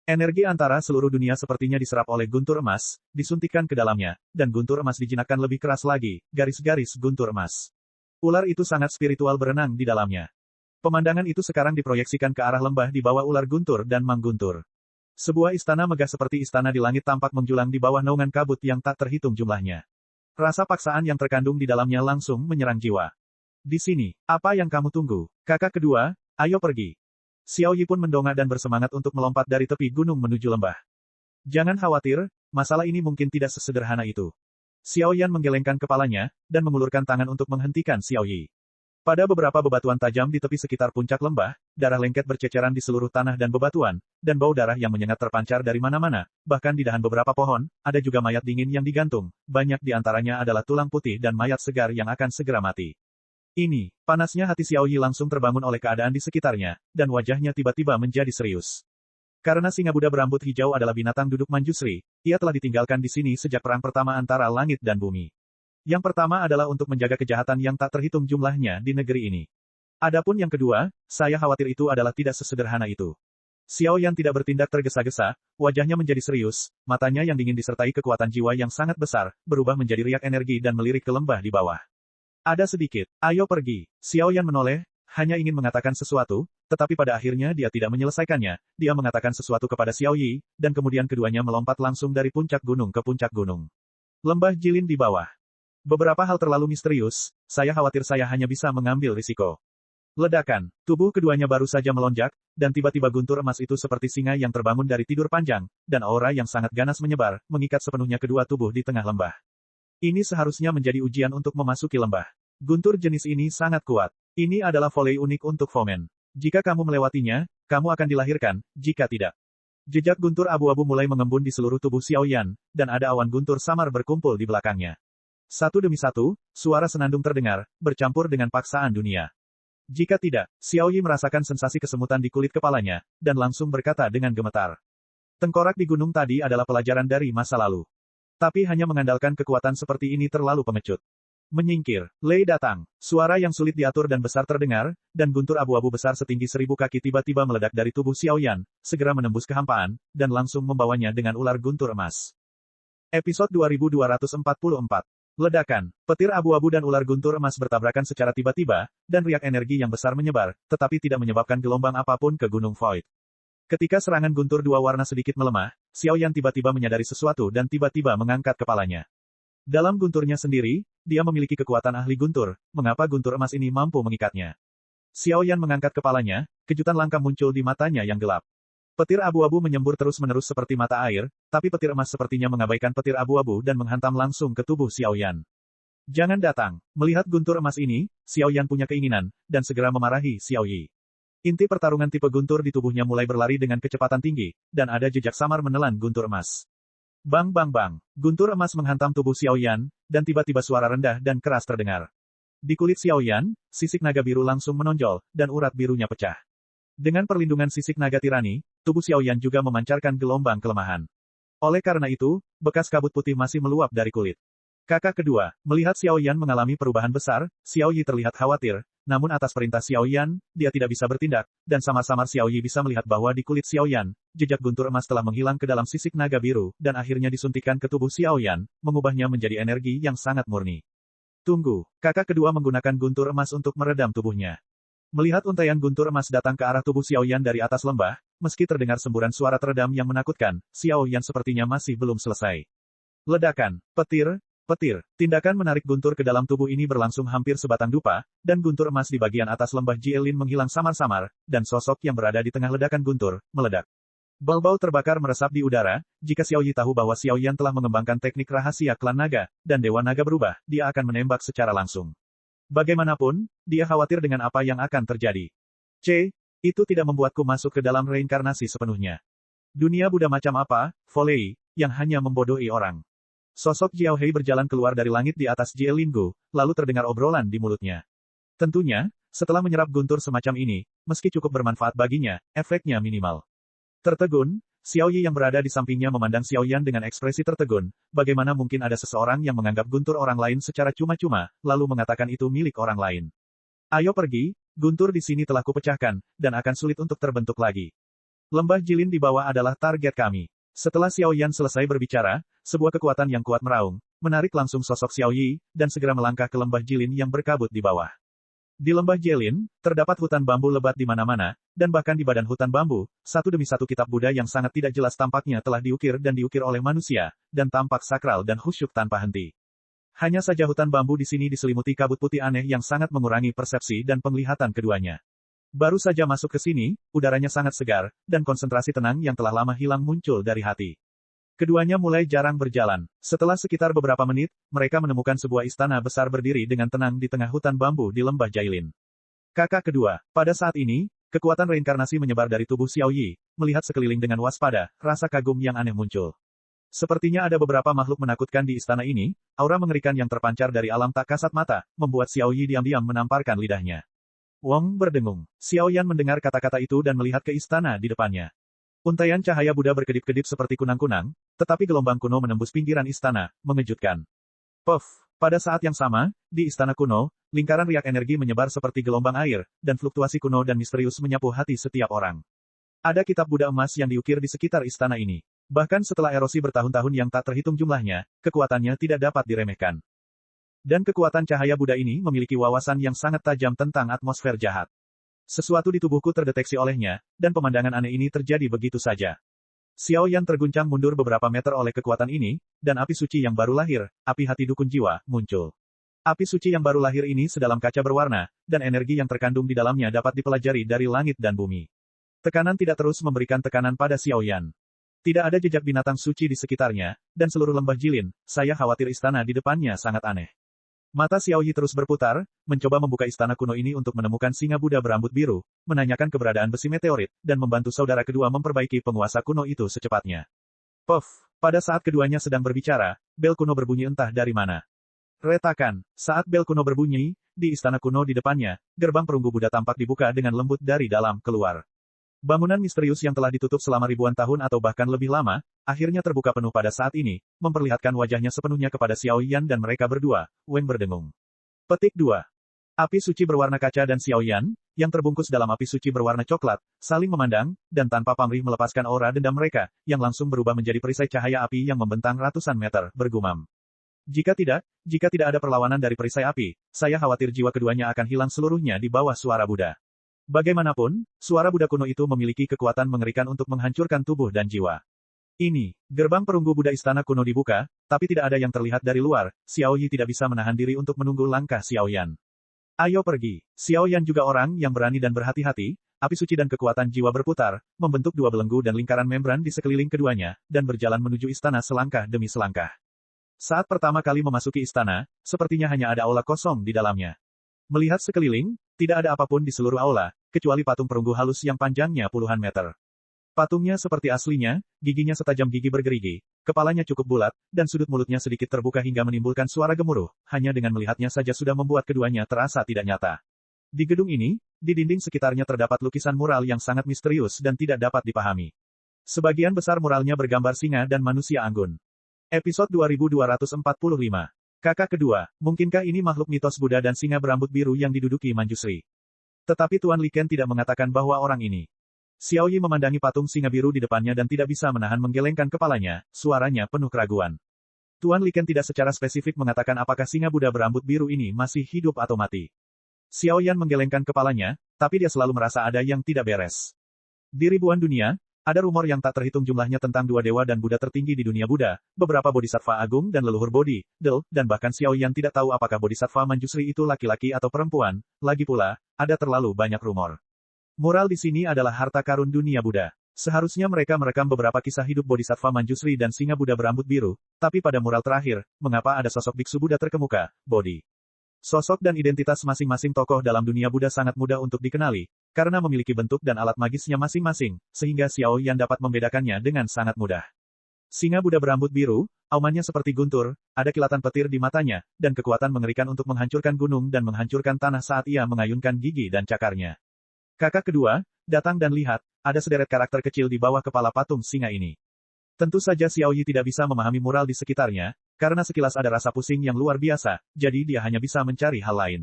Energi antara seluruh dunia sepertinya diserap oleh guntur emas, disuntikkan ke dalamnya, dan guntur emas dijinakkan lebih keras lagi, garis-garis guntur emas. Ular itu sangat spiritual berenang di dalamnya. Pemandangan itu sekarang diproyeksikan ke arah lembah di bawah ular guntur dan mang guntur. Sebuah istana megah seperti istana di langit tampak menjulang di bawah naungan kabut yang tak terhitung jumlahnya. Rasa paksaan yang terkandung di dalamnya langsung menyerang jiwa. Di sini, apa yang kamu tunggu? Kakak kedua, ayo pergi. Xiao Yi pun mendongak dan bersemangat untuk melompat dari tepi gunung menuju lembah. Jangan khawatir, masalah ini mungkin tidak sesederhana itu. Xiao Yan menggelengkan kepalanya, dan mengulurkan tangan untuk menghentikan Xiao Yi. Pada beberapa bebatuan tajam di tepi sekitar puncak lembah, darah lengket berceceran di seluruh tanah dan bebatuan, dan bau darah yang menyengat terpancar dari mana-mana, bahkan di dahan beberapa pohon, ada juga mayat dingin yang digantung, banyak di antaranya adalah tulang putih dan mayat segar yang akan segera mati. Ini, panasnya hati Xiao Yi langsung terbangun oleh keadaan di sekitarnya, dan wajahnya tiba-tiba menjadi serius. Karena singa Buddha berambut hijau adalah binatang duduk Manjusri, ia telah ditinggalkan di sini sejak perang pertama antara langit dan bumi. Yang pertama adalah untuk menjaga kejahatan yang tak terhitung jumlahnya di negeri ini. Adapun yang kedua, saya khawatir itu adalah tidak sesederhana itu. Xiao Yan tidak bertindak tergesa-gesa, wajahnya menjadi serius, matanya yang dingin disertai kekuatan jiwa yang sangat besar, berubah menjadi riak energi dan melirik ke lembah di bawah. Ada sedikit, ayo pergi. Xiao Yan menoleh, hanya ingin mengatakan sesuatu, tetapi pada akhirnya dia tidak menyelesaikannya. Dia mengatakan sesuatu kepada Xiao Yi, dan kemudian keduanya melompat langsung dari puncak gunung ke puncak gunung. Lembah Jilin di bawah. Beberapa hal terlalu misterius, saya khawatir saya hanya bisa mengambil risiko. Ledakan, tubuh keduanya baru saja melonjak, dan tiba-tiba guntur emas itu seperti singa yang terbangun dari tidur panjang, dan aura yang sangat ganas menyebar, mengikat sepenuhnya kedua tubuh di tengah lembah. Ini seharusnya menjadi ujian untuk memasuki lembah. Guntur jenis ini sangat kuat. Ini adalah volley unik untuk foeman. Jika kamu melewatinya, kamu akan dilahirkan, jika tidak. Jejak guntur abu-abu mulai mengembun di seluruh tubuh Xiao Yan, dan ada awan guntur samar berkumpul di belakangnya. Satu demi satu, suara senandung terdengar, bercampur dengan paksaan dunia. Jika tidak, Xiao Yi merasakan sensasi kesemutan di kulit kepalanya, dan langsung berkata dengan gemetar. Tengkorak di gunung tadi adalah pelajaran dari masa lalu. Tapi hanya mengandalkan kekuatan seperti ini terlalu pengecut. Menyingkir, Lei datang. Suara yang sulit diatur dan besar terdengar, dan guntur abu-abu besar setinggi 1000 kaki tiba-tiba meledak dari tubuh Xiao Yan, segera menembus kehampaan, dan langsung membawanya dengan ular guntur emas. Episode 2244. Ledakan, petir abu-abu dan ular guntur emas bertabrakan secara tiba-tiba, dan riak energi yang besar menyebar, tetapi tidak menyebabkan gelombang apapun ke Gunung Void. Ketika serangan guntur dua warna sedikit melemah, Xiao Yan tiba-tiba menyadari sesuatu dan tiba-tiba mengangkat kepalanya. Dalam gunturnya sendiri, dia memiliki kekuatan ahli guntur, mengapa guntur emas ini mampu mengikatnya? Xiao Yan mengangkat kepalanya, kejutan langka muncul di matanya yang gelap. Petir abu-abu menyembur terus-menerus seperti mata air, tapi petir emas sepertinya mengabaikan petir abu-abu dan menghantam langsung ke tubuh Xiao Yan. Jangan datang. Melihat guntur emas ini, Xiao Yan punya keinginan, dan segera memarahi Xiao Yi. Inti pertarungan tipe guntur di tubuhnya mulai berlari dengan kecepatan tinggi, dan ada jejak samar menelan guntur emas. Bang bang bang. Guntur emas menghantam tubuh Xiao Yan, dan tiba-tiba suara rendah dan keras terdengar. Di kulit Xiao Yan, sisik naga biru langsung menonjol, dan urat birunya pecah. Dengan perlindungan sisik naga tirani, tubuh Xiao Yan juga memancarkan gelombang kelemahan. Oleh karena itu, bekas kabut putih masih meluap dari kulit. Kakak kedua, melihat Xiao Yan mengalami perubahan besar, Xiao Yi terlihat khawatir, namun atas perintah Xiao Yan, dia tidak bisa bertindak, dan sama-sama Xiao Yi bisa melihat bahwa di kulit Xiao Yan, jejak guntur emas telah menghilang ke dalam sisik naga biru, dan akhirnya disuntikkan ke tubuh Xiao Yan, mengubahnya menjadi energi yang sangat murni. Tunggu, kakak kedua menggunakan guntur emas untuk meredam tubuhnya. Melihat untaian guntur emas datang ke arah tubuh Xiao Yan dari atas lembah, meski terdengar semburan suara teredam yang menakutkan, Xiao Yan sepertinya masih belum selesai. Ledakan, petir, tindakan menarik guntur ke dalam tubuh ini berlangsung hampir sebatang dupa, dan guntur emas di bagian atas lembah Jielin menghilang samar-samar, dan sosok yang berada di tengah ledakan guntur, meledak. Bau-bau terbakar meresap di udara, jika Xiao Yi tahu bahwa Xiao Yan telah mengembangkan teknik rahasia klan naga, dan Dewa Naga berubah, dia akan menembak secara langsung. Bagaimanapun, dia khawatir dengan apa yang akan terjadi. Itu tidak membuatku masuk ke dalam reinkarnasi sepenuhnya. Dunia Buddha macam apa, Volley, yang hanya membodohi orang. Sosok Jiao Hei berjalan keluar dari langit di atas Jielinggu, lalu terdengar obrolan di mulutnya. Tentunya, setelah menyerap guntur semacam ini, meski cukup bermanfaat baginya, efeknya minimal. Tertegun, Xiao Yi yang berada di sampingnya memandang Xiao Yan dengan ekspresi tertegun, bagaimana mungkin ada seseorang yang menganggap guntur orang lain secara cuma-cuma, lalu mengatakan itu milik orang lain. Ayo pergi, guntur di sini telah kupecahkan, dan akan sulit untuk terbentuk lagi. Lembah Jilin di bawah adalah target kami. Setelah Xiao Yan selesai berbicara, sebuah kekuatan yang kuat meraung, menarik langsung sosok Xiao Yi, dan segera melangkah ke lembah Jilin yang berkabut di bawah. Di lembah Jilin, terdapat hutan bambu lebat di mana-mana, dan bahkan di badan hutan bambu, satu demi satu kitab Buddha yang sangat tidak jelas tampaknya telah diukir dan diukir oleh manusia, dan tampak sakral dan khusyuk tanpa henti. Hanya saja hutan bambu di sini diselimuti kabut putih aneh yang sangat mengurangi persepsi dan penglihatan keduanya. Baru saja masuk ke sini, udaranya sangat segar, dan konsentrasi tenang yang telah lama hilang muncul dari hati. Keduanya mulai jarang berjalan. Setelah sekitar beberapa menit, mereka menemukan sebuah istana besar berdiri dengan tenang di tengah hutan bambu di lembah Jilin. Kakak kedua, pada saat ini, kekuatan reinkarnasi menyebar dari tubuh Xiao Yi, melihat sekeliling dengan waspada, rasa kagum yang aneh muncul. Sepertinya ada beberapa makhluk menakutkan di istana ini, aura mengerikan yang terpancar dari alam tak kasat mata, membuat Xiao Yi diam-diam menamparkan lidahnya. Wong berdengung. Xiao Yan mendengar kata-kata itu dan melihat ke istana di depannya. Untaian cahaya Buddha berkedip-kedip seperti kunang-kunang, tetapi gelombang kuno menembus pinggiran istana, mengejutkan. Puff! Pada saat yang sama, di istana kuno, lingkaran riak energi menyebar seperti gelombang air, dan fluktuasi kuno dan misterius menyapu hati setiap orang. Ada kitab Buddha emas yang diukir di sekitar istana ini. Bahkan setelah erosi bertahun-tahun yang tak terhitung jumlahnya, kekuatannya tidak dapat diremehkan. Dan kekuatan cahaya Buddha ini memiliki wawasan yang sangat tajam tentang atmosfer jahat. Sesuatu di tubuhku terdeteksi olehnya, dan pemandangan aneh ini terjadi begitu saja. Xiao Yan terguncang mundur beberapa meter oleh kekuatan ini, dan api suci yang baru lahir, api hati dukun jiwa, muncul. Api suci yang baru lahir ini sedalam kaca berwarna, dan energi yang terkandung di dalamnya dapat dipelajari dari langit dan bumi. Tekanan tidak terus memberikan tekanan pada Xiao Yan. Tidak ada jejak binatang suci di sekitarnya, dan seluruh lembah Jilin, saya khawatir istana di depannya sangat aneh. Mata Xiao Yi terus berputar, mencoba membuka istana kuno ini untuk menemukan singa Buddha berambut biru, menanyakan keberadaan besi meteorit, dan membantu saudara kedua memperbaiki penguasa kuno itu secepatnya. Puff, pada saat keduanya sedang berbicara, bel kuno berbunyi entah dari mana. Retakan, saat bel kuno berbunyi, di istana kuno di depannya, gerbang perunggu Buddha tampak dibuka dengan lembut dari dalam keluar. Bangunan misterius yang telah ditutup selama ribuan tahun atau bahkan lebih lama, akhirnya terbuka penuh pada saat ini, memperlihatkan wajahnya sepenuhnya kepada Xiao Yan dan mereka berdua, Weng berdengung. Petik 2. Api suci berwarna kaca dan Xiao Yan, yang terbungkus dalam api suci berwarna coklat, saling memandang, dan tanpa pamrih melepaskan aura dendam mereka, yang langsung berubah menjadi perisai cahaya api yang membentang ratusan meter, bergumam. Jika tidak ada perlawanan dari perisai api, saya khawatir jiwa keduanya akan hilang seluruhnya di bawah suara Buddha. Bagaimanapun, suara Buddha kuno itu memiliki kekuatan mengerikan untuk menghancurkan tubuh dan jiwa. Ini, gerbang perunggu Buddha istana kuno dibuka, tapi tidak ada yang terlihat dari luar, Xiao Yi tidak bisa menahan diri untuk menunggu langkah Xiao Yan. Ayo pergi. Xiao Yan juga orang yang berani dan berhati-hati, api suci dan kekuatan jiwa berputar, membentuk dua belenggu dan lingkaran membran di sekeliling keduanya, dan berjalan menuju istana selangkah demi selangkah. Saat pertama kali memasuki istana, sepertinya hanya ada aula kosong di dalamnya. Melihat sekeliling, tidak ada apapun di seluruh aula, kecuali patung perunggu halus yang panjangnya puluhan meter. Patungnya seperti aslinya, giginya setajam gigi bergerigi, kepalanya cukup bulat, dan sudut mulutnya sedikit terbuka hingga menimbulkan suara gemuruh, hanya dengan melihatnya saja sudah membuat keduanya terasa tidak nyata. Di gedung ini, di dinding sekitarnya terdapat lukisan mural yang sangat misterius dan tidak dapat dipahami. Sebagian besar muralnya bergambar singa dan manusia anggun. Episode 2245. Kakak kedua, mungkinkah ini makhluk mitos Buddha dan singa berambut biru yang diduduki Manjusri? Tetapi Tuan Li Ken tidak mengatakan bahwa orang ini. Xiao Yi memandangi patung singa biru di depannya dan tidak bisa menahan menggelengkan kepalanya, suaranya penuh keraguan. Tuan Li Ken tidak secara spesifik mengatakan apakah singa Buddha berambut biru ini masih hidup atau mati. Xiao Yan menggelengkan kepalanya, tapi dia selalu merasa ada yang tidak beres. Di ribuan dunia, ada rumor yang tak terhitung jumlahnya tentang dua dewa dan Buddha tertinggi di dunia Buddha, beberapa bodhisattva agung dan leluhur Bodhi, Del, dan bahkan Xiao Yan tidak tahu apakah bodhisattva Manjusri itu laki-laki atau perempuan, lagi pula, ada terlalu banyak rumor. Mural di sini adalah harta karun dunia Buddha. Seharusnya mereka merekam beberapa kisah hidup bodhisattva Manjusri dan singa Buddha berambut biru, tapi pada mural terakhir, mengapa ada sosok biksu Buddha terkemuka, Bodhi? Sosok dan identitas masing-masing tokoh dalam dunia Buddha sangat mudah untuk dikenali, karena memiliki bentuk dan alat magisnya masing-masing, sehingga Xiao Yan dapat membedakannya dengan sangat mudah. Singa Buddha berambut biru, aumannya seperti guntur, ada kilatan petir di matanya, dan kekuatan mengerikan untuk menghancurkan gunung dan menghancurkan tanah saat ia mengayunkan gigi dan cakarnya. Kakak kedua, datang dan lihat, ada sederet karakter kecil di bawah kepala patung singa ini. Tentu saja Xiao Yi tidak bisa memahami mural di sekitarnya, karena sekilas ada rasa pusing yang luar biasa, jadi dia hanya bisa mencari hal lain.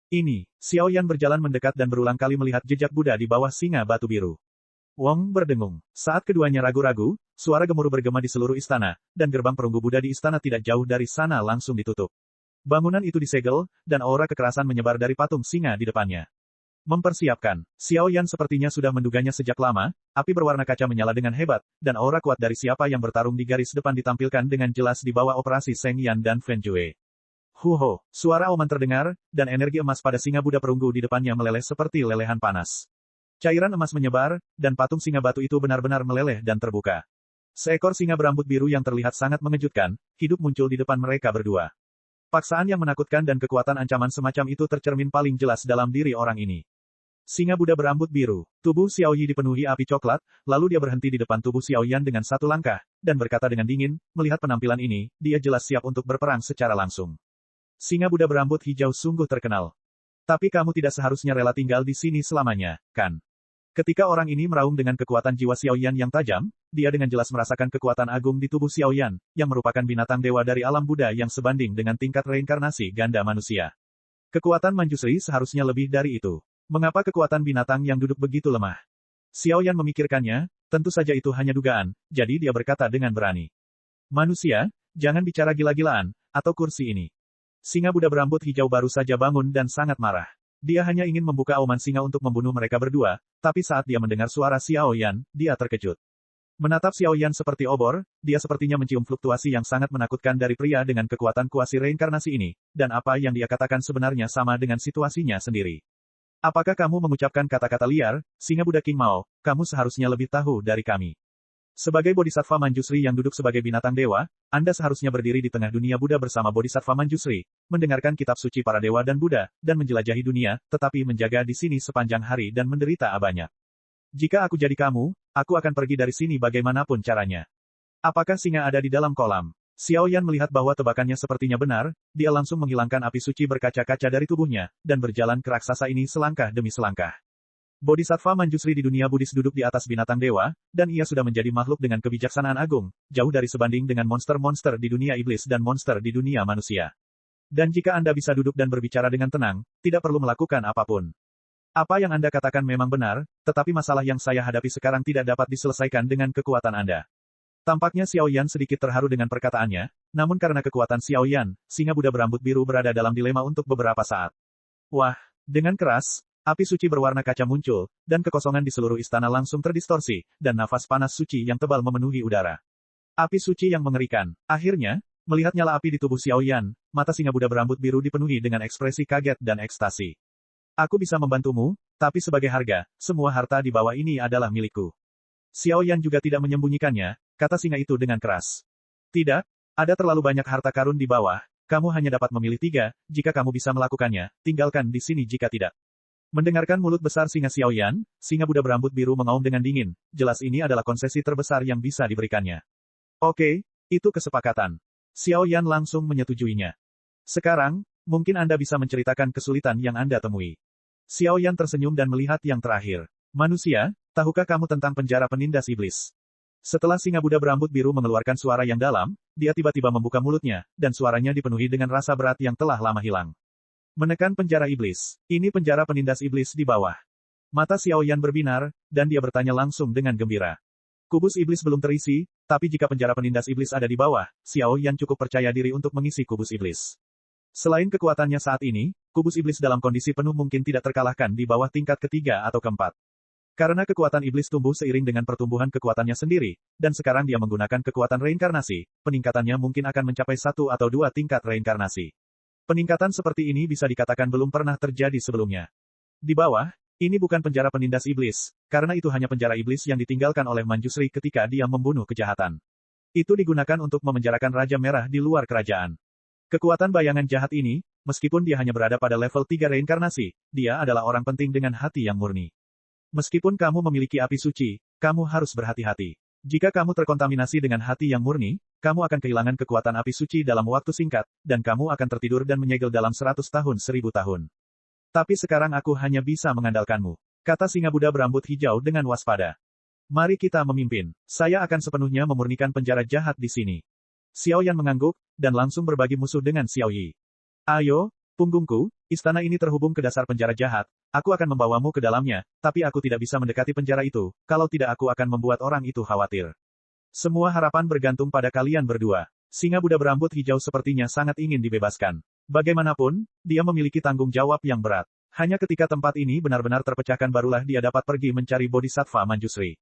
Ini, Xiao Yan berjalan mendekat dan berulang kali melihat jejak Buddha di bawah singa batu biru. Wong berdengung. Saat keduanya ragu-ragu, suara gemuruh bergema di seluruh istana, dan gerbang perunggu Buddha di istana tidak jauh dari sana langsung ditutup. Bangunan itu disegel, dan aura kekerasan menyebar dari patung singa di depannya. Mempersiapkan. Xiao Yan sepertinya sudah menduganya sejak lama, api berwarna kaca menyala dengan hebat, dan aura kuat dari siapa yang bertarung di garis depan ditampilkan dengan jelas di bawah operasi Seng Yan dan Fen Jue. Huho, suara auman terdengar, dan energi emas pada singa Buddha perunggu di depannya meleleh seperti lelehan panas. Cairan emas menyebar, dan patung singa batu itu benar-benar meleleh dan terbuka. Seekor singa berambut biru yang terlihat sangat mengejutkan, hidup muncul di depan mereka berdua. Paksaan yang menakutkan dan kekuatan ancaman semacam itu tercermin paling jelas dalam diri orang ini. Singa Buddha berambut biru. Tubuh Xiao Yi dipenuhi api coklat, lalu dia berhenti di depan tubuh Xiao Yan dengan satu langkah, dan berkata dengan dingin, melihat penampilan ini, dia jelas siap untuk berperang secara langsung. Singa Buddha berambut hijau sungguh terkenal. Tapi kamu tidak seharusnya rela tinggal di sini selamanya, kan? Ketika orang ini meraung dengan kekuatan jiwa Xiao Yan yang tajam, dia dengan jelas merasakan kekuatan agung di tubuh Xiao Yan, yang merupakan binatang dewa dari alam Buddha yang sebanding dengan tingkat reinkarnasi ganda manusia. Kekuatan Manjusri seharusnya lebih dari itu. Mengapa kekuatan binatang yang duduk begitu lemah? Xiao Yan memikirkannya, tentu saja itu hanya dugaan, jadi dia berkata dengan berani. Manusia, jangan bicara gila-gilaan, atau kursi ini. Singa Buddha berambut hijau baru saja bangun dan sangat marah. Dia hanya ingin membuka auman singa untuk membunuh mereka berdua, tapi saat dia mendengar suara Xiao Yan, dia terkejut. Menatap Xiao Yan seperti obor, dia sepertinya mencium fluktuasi yang sangat menakutkan dari pria dengan kekuatan kuasi reinkarnasi ini, dan apa yang dia katakan sebenarnya sama dengan situasinya sendiri. Apakah kamu mengucapkan kata-kata liar, Singa Buddha King Mao, kamu seharusnya lebih tahu dari kami. Sebagai Bodhisattva Manjusri yang duduk sebagai binatang dewa, Anda seharusnya berdiri di tengah dunia Buddha bersama Bodhisattva Manjusri, mendengarkan kitab suci para dewa dan Buddha, dan menjelajahi dunia, tetapi menjaga di sini sepanjang hari dan menderita banyak. Jika aku jadi kamu, aku akan pergi dari sini bagaimanapun caranya. Apakah singa ada di dalam kolam? Xiao Yan melihat bahwa tebakannya sepertinya benar, dia langsung menghilangkan api suci berkaca-kaca dari tubuhnya, dan berjalan ke raksasa ini selangkah demi selangkah. Bodhisattva Manjusri di dunia Buddhis duduk di atas binatang dewa, dan ia sudah menjadi makhluk dengan kebijaksanaan agung, jauh dari sebanding dengan monster-monster di dunia iblis dan monster di dunia manusia. Dan jika Anda bisa duduk dan berbicara dengan tenang, tidak perlu melakukan apapun. Apa yang Anda katakan memang benar, tetapi masalah yang saya hadapi sekarang tidak dapat diselesaikan dengan kekuatan Anda. Tampaknya Xiao Yan sedikit terharu dengan perkataannya, namun karena kekuatan Xiao Yan, singa Buddha berambut biru berada dalam dilema untuk beberapa saat. Wah, dengan keras, api suci berwarna kaca muncul, dan kekosongan di seluruh istana langsung terdistorsi, dan nafas panas suci yang tebal memenuhi udara. Api suci yang mengerikan. Akhirnya, melihat nyala api di tubuh Xiao Yan, mata singa Buddha berambut biru dipenuhi dengan ekspresi kaget dan ekstasi. Aku bisa membantumu, tapi sebagai harga, semua harta di bawah ini adalah milikku. Xiao Yan juga tidak menyembunyikannya, kata singa itu dengan keras. Tidak, ada terlalu banyak harta karun di bawah, kamu hanya dapat memilih 3, jika kamu bisa melakukannya, tinggalkan di sini jika tidak. Mendengarkan mulut besar singa Xiao Yan, singa Buddha berambut biru mengaum dengan dingin, jelas ini adalah konsesi terbesar yang bisa diberikannya. Oke, itu kesepakatan. Xiao Yan langsung menyetujuinya. Sekarang, mungkin Anda bisa menceritakan kesulitan yang Anda temui. Xiao Yan tersenyum dan melihat yang terakhir. Manusia, tahukah kamu tentang penjara penindas iblis? Setelah singa Buddha berambut biru mengeluarkan suara yang dalam, dia tiba-tiba membuka mulutnya, dan suaranya dipenuhi dengan rasa berat yang telah lama hilang. Menekan penjara iblis. Ini penjara penindas iblis di bawah. Mata Xiao Yan berbinar, dan dia bertanya langsung dengan gembira. Kubus iblis belum terisi, tapi jika penjara penindas iblis ada di bawah, Xiao Yan cukup percaya diri untuk mengisi kubus iblis. Selain kekuatannya saat ini, kubus iblis dalam kondisi penuh mungkin tidak terkalahkan di bawah tingkat ketiga atau keempat. Karena kekuatan iblis tumbuh seiring dengan pertumbuhan kekuatannya sendiri, dan sekarang dia menggunakan kekuatan reinkarnasi, peningkatannya mungkin akan mencapai 1 atau 2 tingkat reinkarnasi. Peningkatan seperti ini bisa dikatakan belum pernah terjadi sebelumnya. Di bawah, ini bukan penjara penindas iblis, karena itu hanya penjara iblis yang ditinggalkan oleh Manjusri ketika dia membunuh kejahatan. Itu digunakan untuk memenjarakan Raja Merah di luar kerajaan. Kekuatan bayangan jahat ini, meskipun dia hanya berada pada level 3 reinkarnasi, dia adalah orang penting dengan hati yang murni. Meskipun kamu memiliki api suci, kamu harus berhati-hati. Jika kamu terkontaminasi dengan hati yang murni, kamu akan kehilangan kekuatan api suci dalam waktu singkat, dan kamu akan tertidur dan menyegel dalam 100 tahun 1000 tahun. Tapi sekarang aku hanya bisa mengandalkanmu, kata singa Buddha berambut hijau dengan waspada. Mari kita memimpin. Saya akan sepenuhnya memurnikan penjara jahat di sini. Xiao Yan mengangguk, dan langsung berbagi musuh dengan Xiao Yi. Ayo, punggungku, istana ini terhubung ke dasar penjara jahat, aku akan membawamu ke dalamnya, tapi aku tidak bisa mendekati penjara itu, kalau tidak aku akan membuat orang itu khawatir. Semua harapan bergantung pada kalian berdua. Singa Buddha berambut hijau sepertinya sangat ingin dibebaskan. Bagaimanapun, dia memiliki tanggung jawab yang berat. Hanya ketika tempat ini benar-benar terpecahkan barulah dia dapat pergi mencari Bodhisattva Manjusri.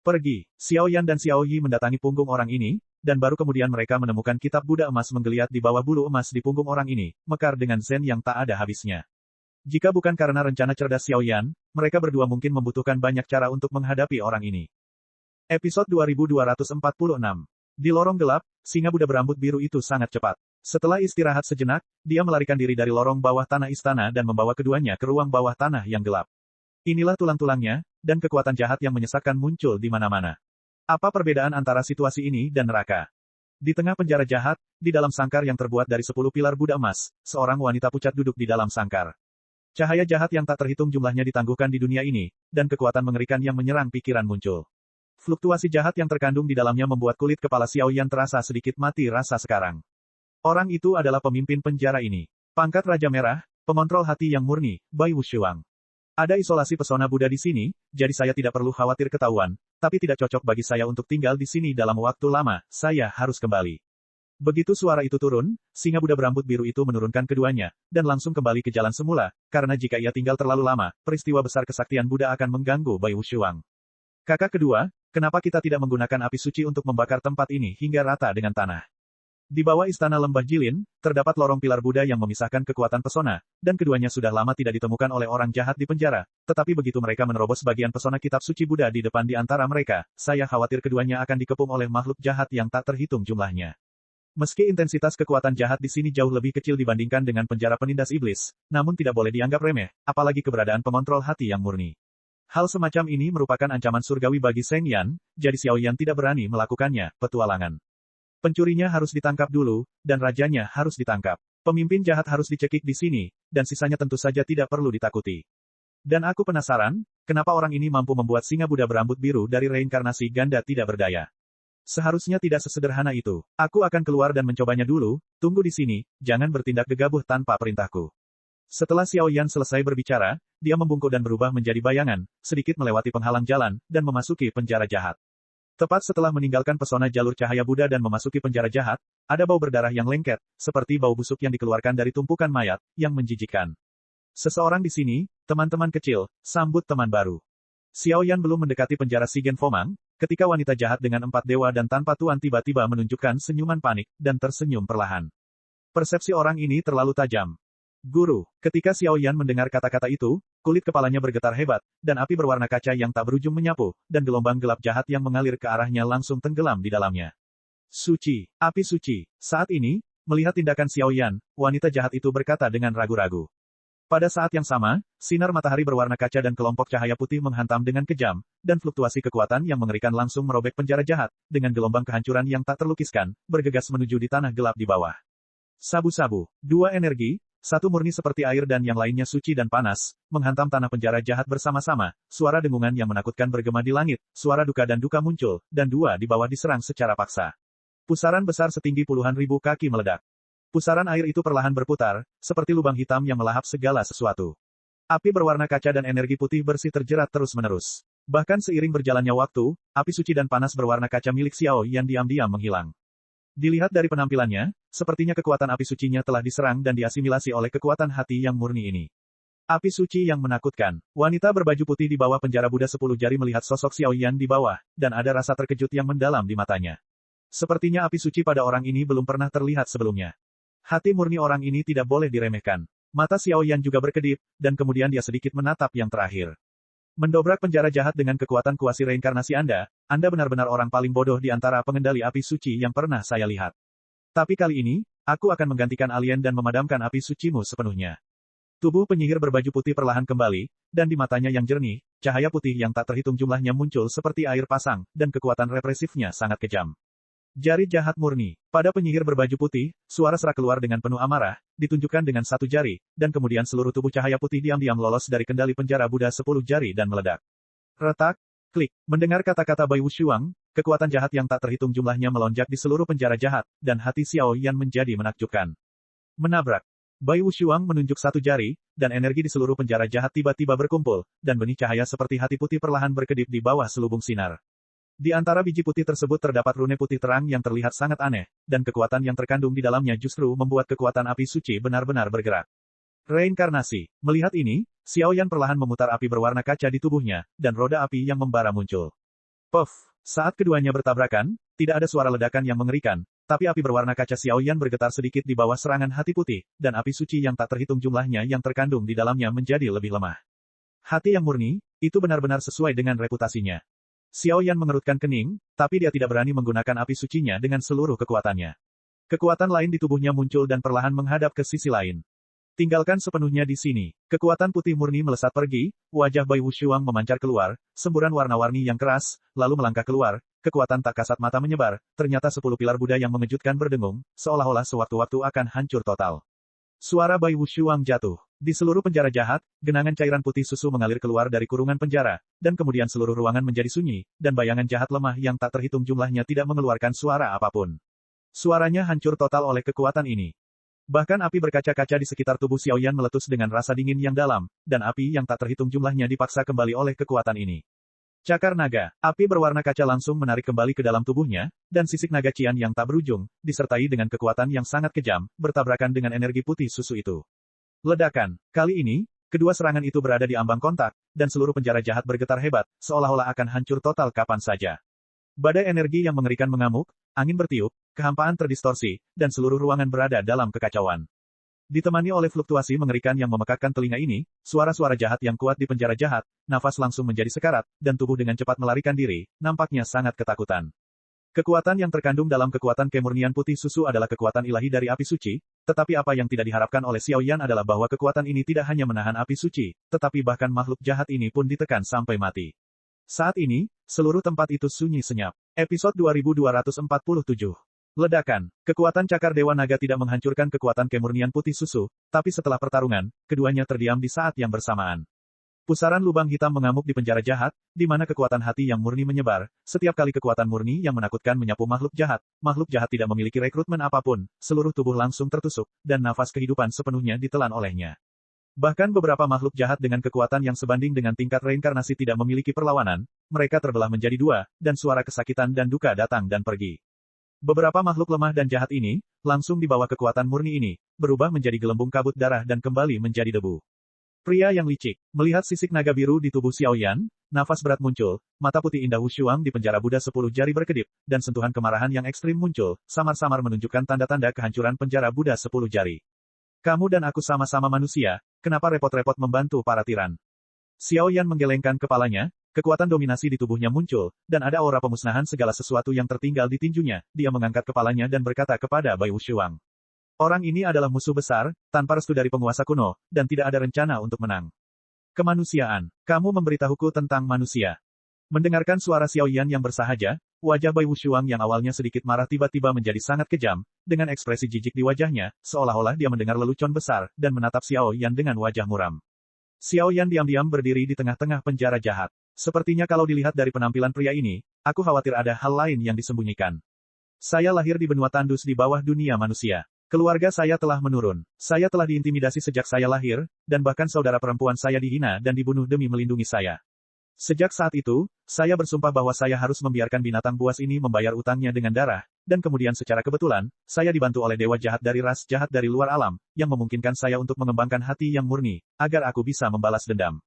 Pergi, Xiao Yan dan Xiao Yi mendatangi punggung orang ini, dan baru kemudian mereka menemukan kitab Buddha emas menggeliat di bawah bulu emas di punggung orang ini, mekar dengan zen yang tak ada habisnya. Jika bukan karena rencana cerdas Xiao Yan, mereka berdua mungkin membutuhkan banyak cara untuk menghadapi orang ini. Episode 2246. Di lorong gelap, singa Buddha berambut biru itu sangat cepat. Setelah istirahat sejenak, dia melarikan diri dari lorong bawah tanah istana dan membawa keduanya ke ruang bawah tanah yang gelap. Inilah tulang-tulangnya, dan kekuatan jahat yang menyesakkan muncul di mana-mana. Apa perbedaan antara situasi ini dan neraka? Di tengah penjara jahat, di dalam sangkar yang terbuat dari 10 pilar Buddha emas, seorang wanita pucat duduk di dalam sangkar. Cahaya jahat yang tak terhitung jumlahnya ditangguhkan di dunia ini, dan kekuatan mengerikan yang menyerang pikiran muncul. Fluktuasi jahat yang terkandung di dalamnya membuat kulit kepala Xiao Yan terasa sedikit mati rasa sekarang. Orang itu adalah pemimpin penjara ini. Pangkat Raja Merah, pengontrol hati yang murni, Bai Wushuang. Ada isolasi pesona Buddha di sini, jadi saya tidak perlu khawatir ketahuan, tapi tidak cocok bagi saya untuk tinggal di sini dalam waktu lama, saya harus kembali. Begitu suara itu turun, singa Buddha berambut biru itu menurunkan keduanya, dan langsung kembali ke jalan semula, karena jika ia tinggal terlalu lama, peristiwa besar kesaktian Buddha akan mengganggu Bai Wushuang. Kakak kedua, kenapa kita tidak menggunakan api suci untuk membakar tempat ini hingga rata dengan tanah? Di bawah istana lembah Jilin, terdapat lorong pilar Buddha yang memisahkan kekuatan pesona, dan keduanya sudah lama tidak ditemukan oleh orang jahat di penjara, tetapi begitu mereka menerobos bagian pesona kitab suci Buddha di depan di antara mereka, saya khawatir keduanya akan dikepung oleh makhluk jahat yang tak terhitung jumlahnya. Meski intensitas kekuatan jahat di sini jauh lebih kecil dibandingkan dengan penjara penindas iblis, namun tidak boleh dianggap remeh, apalagi keberadaan pengontrol hati yang murni. Hal semacam ini merupakan ancaman surgawi bagi Seng Yan, jadi Xiao Yan tidak berani melakukannya, petualangan. Pencurinya harus ditangkap dulu, dan rajanya harus ditangkap. Pemimpin jahat harus dicekik di sini, dan sisanya tentu saja tidak perlu ditakuti. Dan aku penasaran, kenapa orang ini mampu membuat singa Buddha berambut biru dari reinkarnasi ganda tidak berdaya. Seharusnya tidak sesederhana itu. Aku akan keluar dan mencobanya dulu, tunggu di sini, jangan bertindak gegabah tanpa perintahku. Setelah Xiao Yan selesai berbicara, dia membungkuk dan berubah menjadi bayangan, sedikit melewati penghalang jalan, dan memasuki penjara jahat. Tepat setelah meninggalkan pesona jalur cahaya Buddha dan memasuki penjara jahat, ada bau berdarah yang lengket, seperti bau busuk yang dikeluarkan dari tumpukan mayat, yang menjijikkan. Seseorang di sini, teman-teman kecil, sambut teman baru. Xiao Yan belum mendekati penjara Shigen Fomang, ketika wanita jahat dengan 4 dewa dan tanpa tuan tiba-tiba menunjukkan senyuman panik, dan tersenyum perlahan. Persepsi orang ini terlalu tajam. Guru, ketika Xiao Yan mendengar kata-kata itu, kulit kepalanya bergetar hebat, dan api berwarna kaca yang tak berujung menyapu, dan gelombang gelap jahat yang mengalir ke arahnya langsung tenggelam di dalamnya. Suci, api suci. Saat ini, melihat tindakan Xiao Yan, wanita jahat itu berkata dengan ragu-ragu. Pada saat yang sama, sinar matahari berwarna kaca dan kelompok cahaya putih menghantam dengan kejam, dan fluktuasi kekuatan yang mengerikan langsung merobek penjara jahat, dengan gelombang kehancuran yang tak terlukiskan, bergegas menuju di tanah gelap di bawah. Sabu-sabu, 2 energi, satu murni seperti air dan yang lainnya suci dan panas, menghantam tanah penjara jahat bersama-sama, suara dengungan yang menakutkan bergema di langit, suara duka dan duka muncul, dan 2 di bawah diserang secara paksa. Pusaran besar setinggi puluhan ribu kaki meledak. Pusaran air itu perlahan berputar, seperti lubang hitam yang melahap segala sesuatu. Api berwarna kaca dan energi putih bersih terjerat terus-menerus. Bahkan seiring berjalannya waktu, api suci dan panas berwarna kaca milik Xiao Yan diam-diam menghilang. Dilihat dari penampilannya, sepertinya kekuatan api sucinya telah diserang dan diasimilasi oleh kekuatan hati yang murni ini. Api suci yang menakutkan. Wanita berbaju putih di bawah penjara Buddha 10 jari melihat sosok Xiao Yan di bawah, dan ada rasa terkejut yang mendalam di matanya. Sepertinya api suci pada orang ini belum pernah terlihat sebelumnya. Hati murni orang ini tidak boleh diremehkan. Mata Xiao Yan juga berkedip, dan kemudian dia sedikit menatap yang terakhir. Mendobrak penjara jahat dengan kekuatan kuasi reinkarnasi Anda benar-benar orang paling bodoh di antara pengendali api suci yang pernah saya lihat. Tapi kali ini, aku akan menggantikan alien dan memadamkan api sucimu sepenuhnya. Tubuh penyihir berbaju putih perlahan kembali, dan di matanya yang jernih, cahaya putih yang tak terhitung jumlahnya muncul seperti air pasang, dan kekuatan represifnya sangat kejam. Jari jahat murni. Pada penyihir berbaju putih, suara serak keluar dengan penuh amarah, ditunjukkan dengan 1 jari, dan kemudian seluruh tubuh cahaya putih diam-diam lolos dari kendali penjara Buddha 10 jari dan meledak. Retak, klik. Mendengar kata-kata Bai Wushuang, kekuatan jahat yang tak terhitung jumlahnya melonjak di seluruh penjara jahat, dan hati Xiao Yan menjadi menakjubkan. Menabrak. Bai Wushuang menunjuk 1 jari, dan energi di seluruh penjara jahat tiba-tiba berkumpul, dan benih cahaya seperti hati putih perlahan berkedip di bawah selubung sinar. Di antara biji putih tersebut terdapat rune putih terang yang terlihat sangat aneh, dan kekuatan yang terkandung di dalamnya justru membuat kekuatan api suci benar-benar bergerak. Reinkarnasi. Melihat ini, Xiao Yan perlahan memutar api berwarna kaca di tubuhnya, dan roda api yang membara muncul. Puff! Saat keduanya bertabrakan, tidak ada suara ledakan yang mengerikan, tapi api berwarna kaca Xiao Yan bergetar sedikit di bawah serangan hati putih, dan api suci yang tak terhitung jumlahnya yang terkandung di dalamnya menjadi lebih lemah. Hati yang murni, itu benar-benar sesuai dengan reputasinya. Xiao Yan mengerutkan kening, tapi dia tidak berani menggunakan api sucinya dengan seluruh kekuatannya. Kekuatan lain di tubuhnya muncul dan perlahan menghadap ke sisi lain. Tinggalkan sepenuhnya di sini. Kekuatan putih murni melesat pergi, wajah Bai Wushuang memancar keluar, semburan warna-warni yang keras, lalu melangkah keluar, kekuatan tak kasat mata menyebar, ternyata 10 pilar Buddha yang mengejutkan berdengung, seolah-olah sewaktu-waktu akan hancur total. Suara Bai Wushuang jatuh. Di seluruh penjara jahat, genangan cairan putih susu mengalir keluar dari kurungan penjara, dan kemudian seluruh ruangan menjadi sunyi, dan bayangan jahat lemah yang tak terhitung jumlahnya tidak mengeluarkan suara apapun. Suaranya hancur total oleh kekuatan ini. Bahkan api berkaca-kaca di sekitar tubuh Xiao Yan meletus dengan rasa dingin yang dalam, dan api yang tak terhitung jumlahnya dipaksa kembali oleh kekuatan ini. Cakar naga, api berwarna kaca langsung menarik kembali ke dalam tubuhnya, dan sisik naga Qian yang tak berujung, disertai dengan kekuatan yang sangat kejam, bertabrakan dengan energi putih susu itu. Ledakan. Kali ini, kedua serangan itu berada di ambang kontak, dan seluruh penjara jahat bergetar hebat, seolah-olah akan hancur total kapan saja. Badai energi yang mengerikan mengamuk, angin bertiup, kehampaan terdistorsi, dan seluruh ruangan berada dalam kekacauan. Ditemani oleh fluktuasi mengerikan yang memekakkan telinga ini, suara-suara jahat yang kuat di penjara jahat, nafas langsung menjadi sekarat, dan tubuh dengan cepat melarikan diri, nampaknya sangat ketakutan. Kekuatan yang terkandung dalam kekuatan kemurnian putih susu adalah kekuatan ilahi dari api suci, tetapi apa yang tidak diharapkan oleh Xiao Yan adalah bahwa kekuatan ini tidak hanya menahan api suci, tetapi bahkan makhluk jahat ini pun ditekan sampai mati. Saat ini, seluruh tempat itu sunyi senyap. Episode 2247. Ledakan. Kekuatan cakar Dewa Naga tidak menghancurkan kekuatan kemurnian putih susu, tapi setelah pertarungan, keduanya terdiam di saat yang bersamaan. Pusaran lubang hitam mengamuk di penjara jahat, di mana kekuatan hati yang murni menyebar. Setiap kali kekuatan murni yang menakutkan menyapu makhluk jahat tidak memiliki rekrutmen apapun, seluruh tubuh langsung tertusuk, dan nafas kehidupan sepenuhnya ditelan olehnya. Bahkan beberapa makhluk jahat dengan kekuatan yang sebanding dengan tingkat reinkarnasi tidak memiliki perlawanan, mereka terbelah menjadi dua, dan suara kesakitan dan duka datang dan pergi. Beberapa makhluk lemah dan jahat ini, langsung di bawah kekuatan murni ini, berubah menjadi gelembung kabut darah dan kembali menjadi debu. Pria yang licik, melihat sisik naga biru di tubuh Xiao Yan, nafas berat muncul, mata putih indah Wushuang di penjara Buddha 10 jari berkedip, dan sentuhan kemarahan yang ekstrim muncul, samar-samar menunjukkan tanda-tanda kehancuran penjara Buddha 10 jari. Kamu dan aku sama-sama manusia, kenapa repot-repot membantu para tiran? Xiao Yan menggelengkan kepalanya, kekuatan dominasi di tubuhnya muncul, dan ada aura pemusnahan segala sesuatu yang tertinggal di tinjunya. Dia mengangkat kepalanya dan berkata kepada Bai Wushuang. Orang ini adalah musuh besar, tanpa restu dari penguasa kuno, dan tidak ada rencana untuk menang. Kemanusiaan. Kamu memberitahuku tentang manusia. Mendengarkan suara Xiao Yan yang bersahaja, wajah Bai Wushuang yang awalnya sedikit marah tiba-tiba menjadi sangat kejam, dengan ekspresi jijik di wajahnya, seolah-olah dia mendengar lelucon besar, dan menatap Xiao Yan dengan wajah muram. Xiao Yan diam-diam berdiri di tengah-tengah penjara jahat. Sepertinya kalau dilihat dari penampilan pria ini, aku khawatir ada hal lain yang disembunyikan. Saya lahir di benua tandus di bawah dunia manusia. Keluarga saya telah menurun. Saya telah diintimidasi sejak saya lahir, dan bahkan saudara perempuan saya dihina dan dibunuh demi melindungi saya. Sejak saat itu, saya bersumpah bahwa saya harus membiarkan binatang buas ini membayar utangnya dengan darah, dan kemudian secara kebetulan, saya dibantu oleh dewa jahat dari ras jahat dari luar alam, yang memungkinkan saya untuk mengembangkan hati yang murni, agar aku bisa membalas dendam.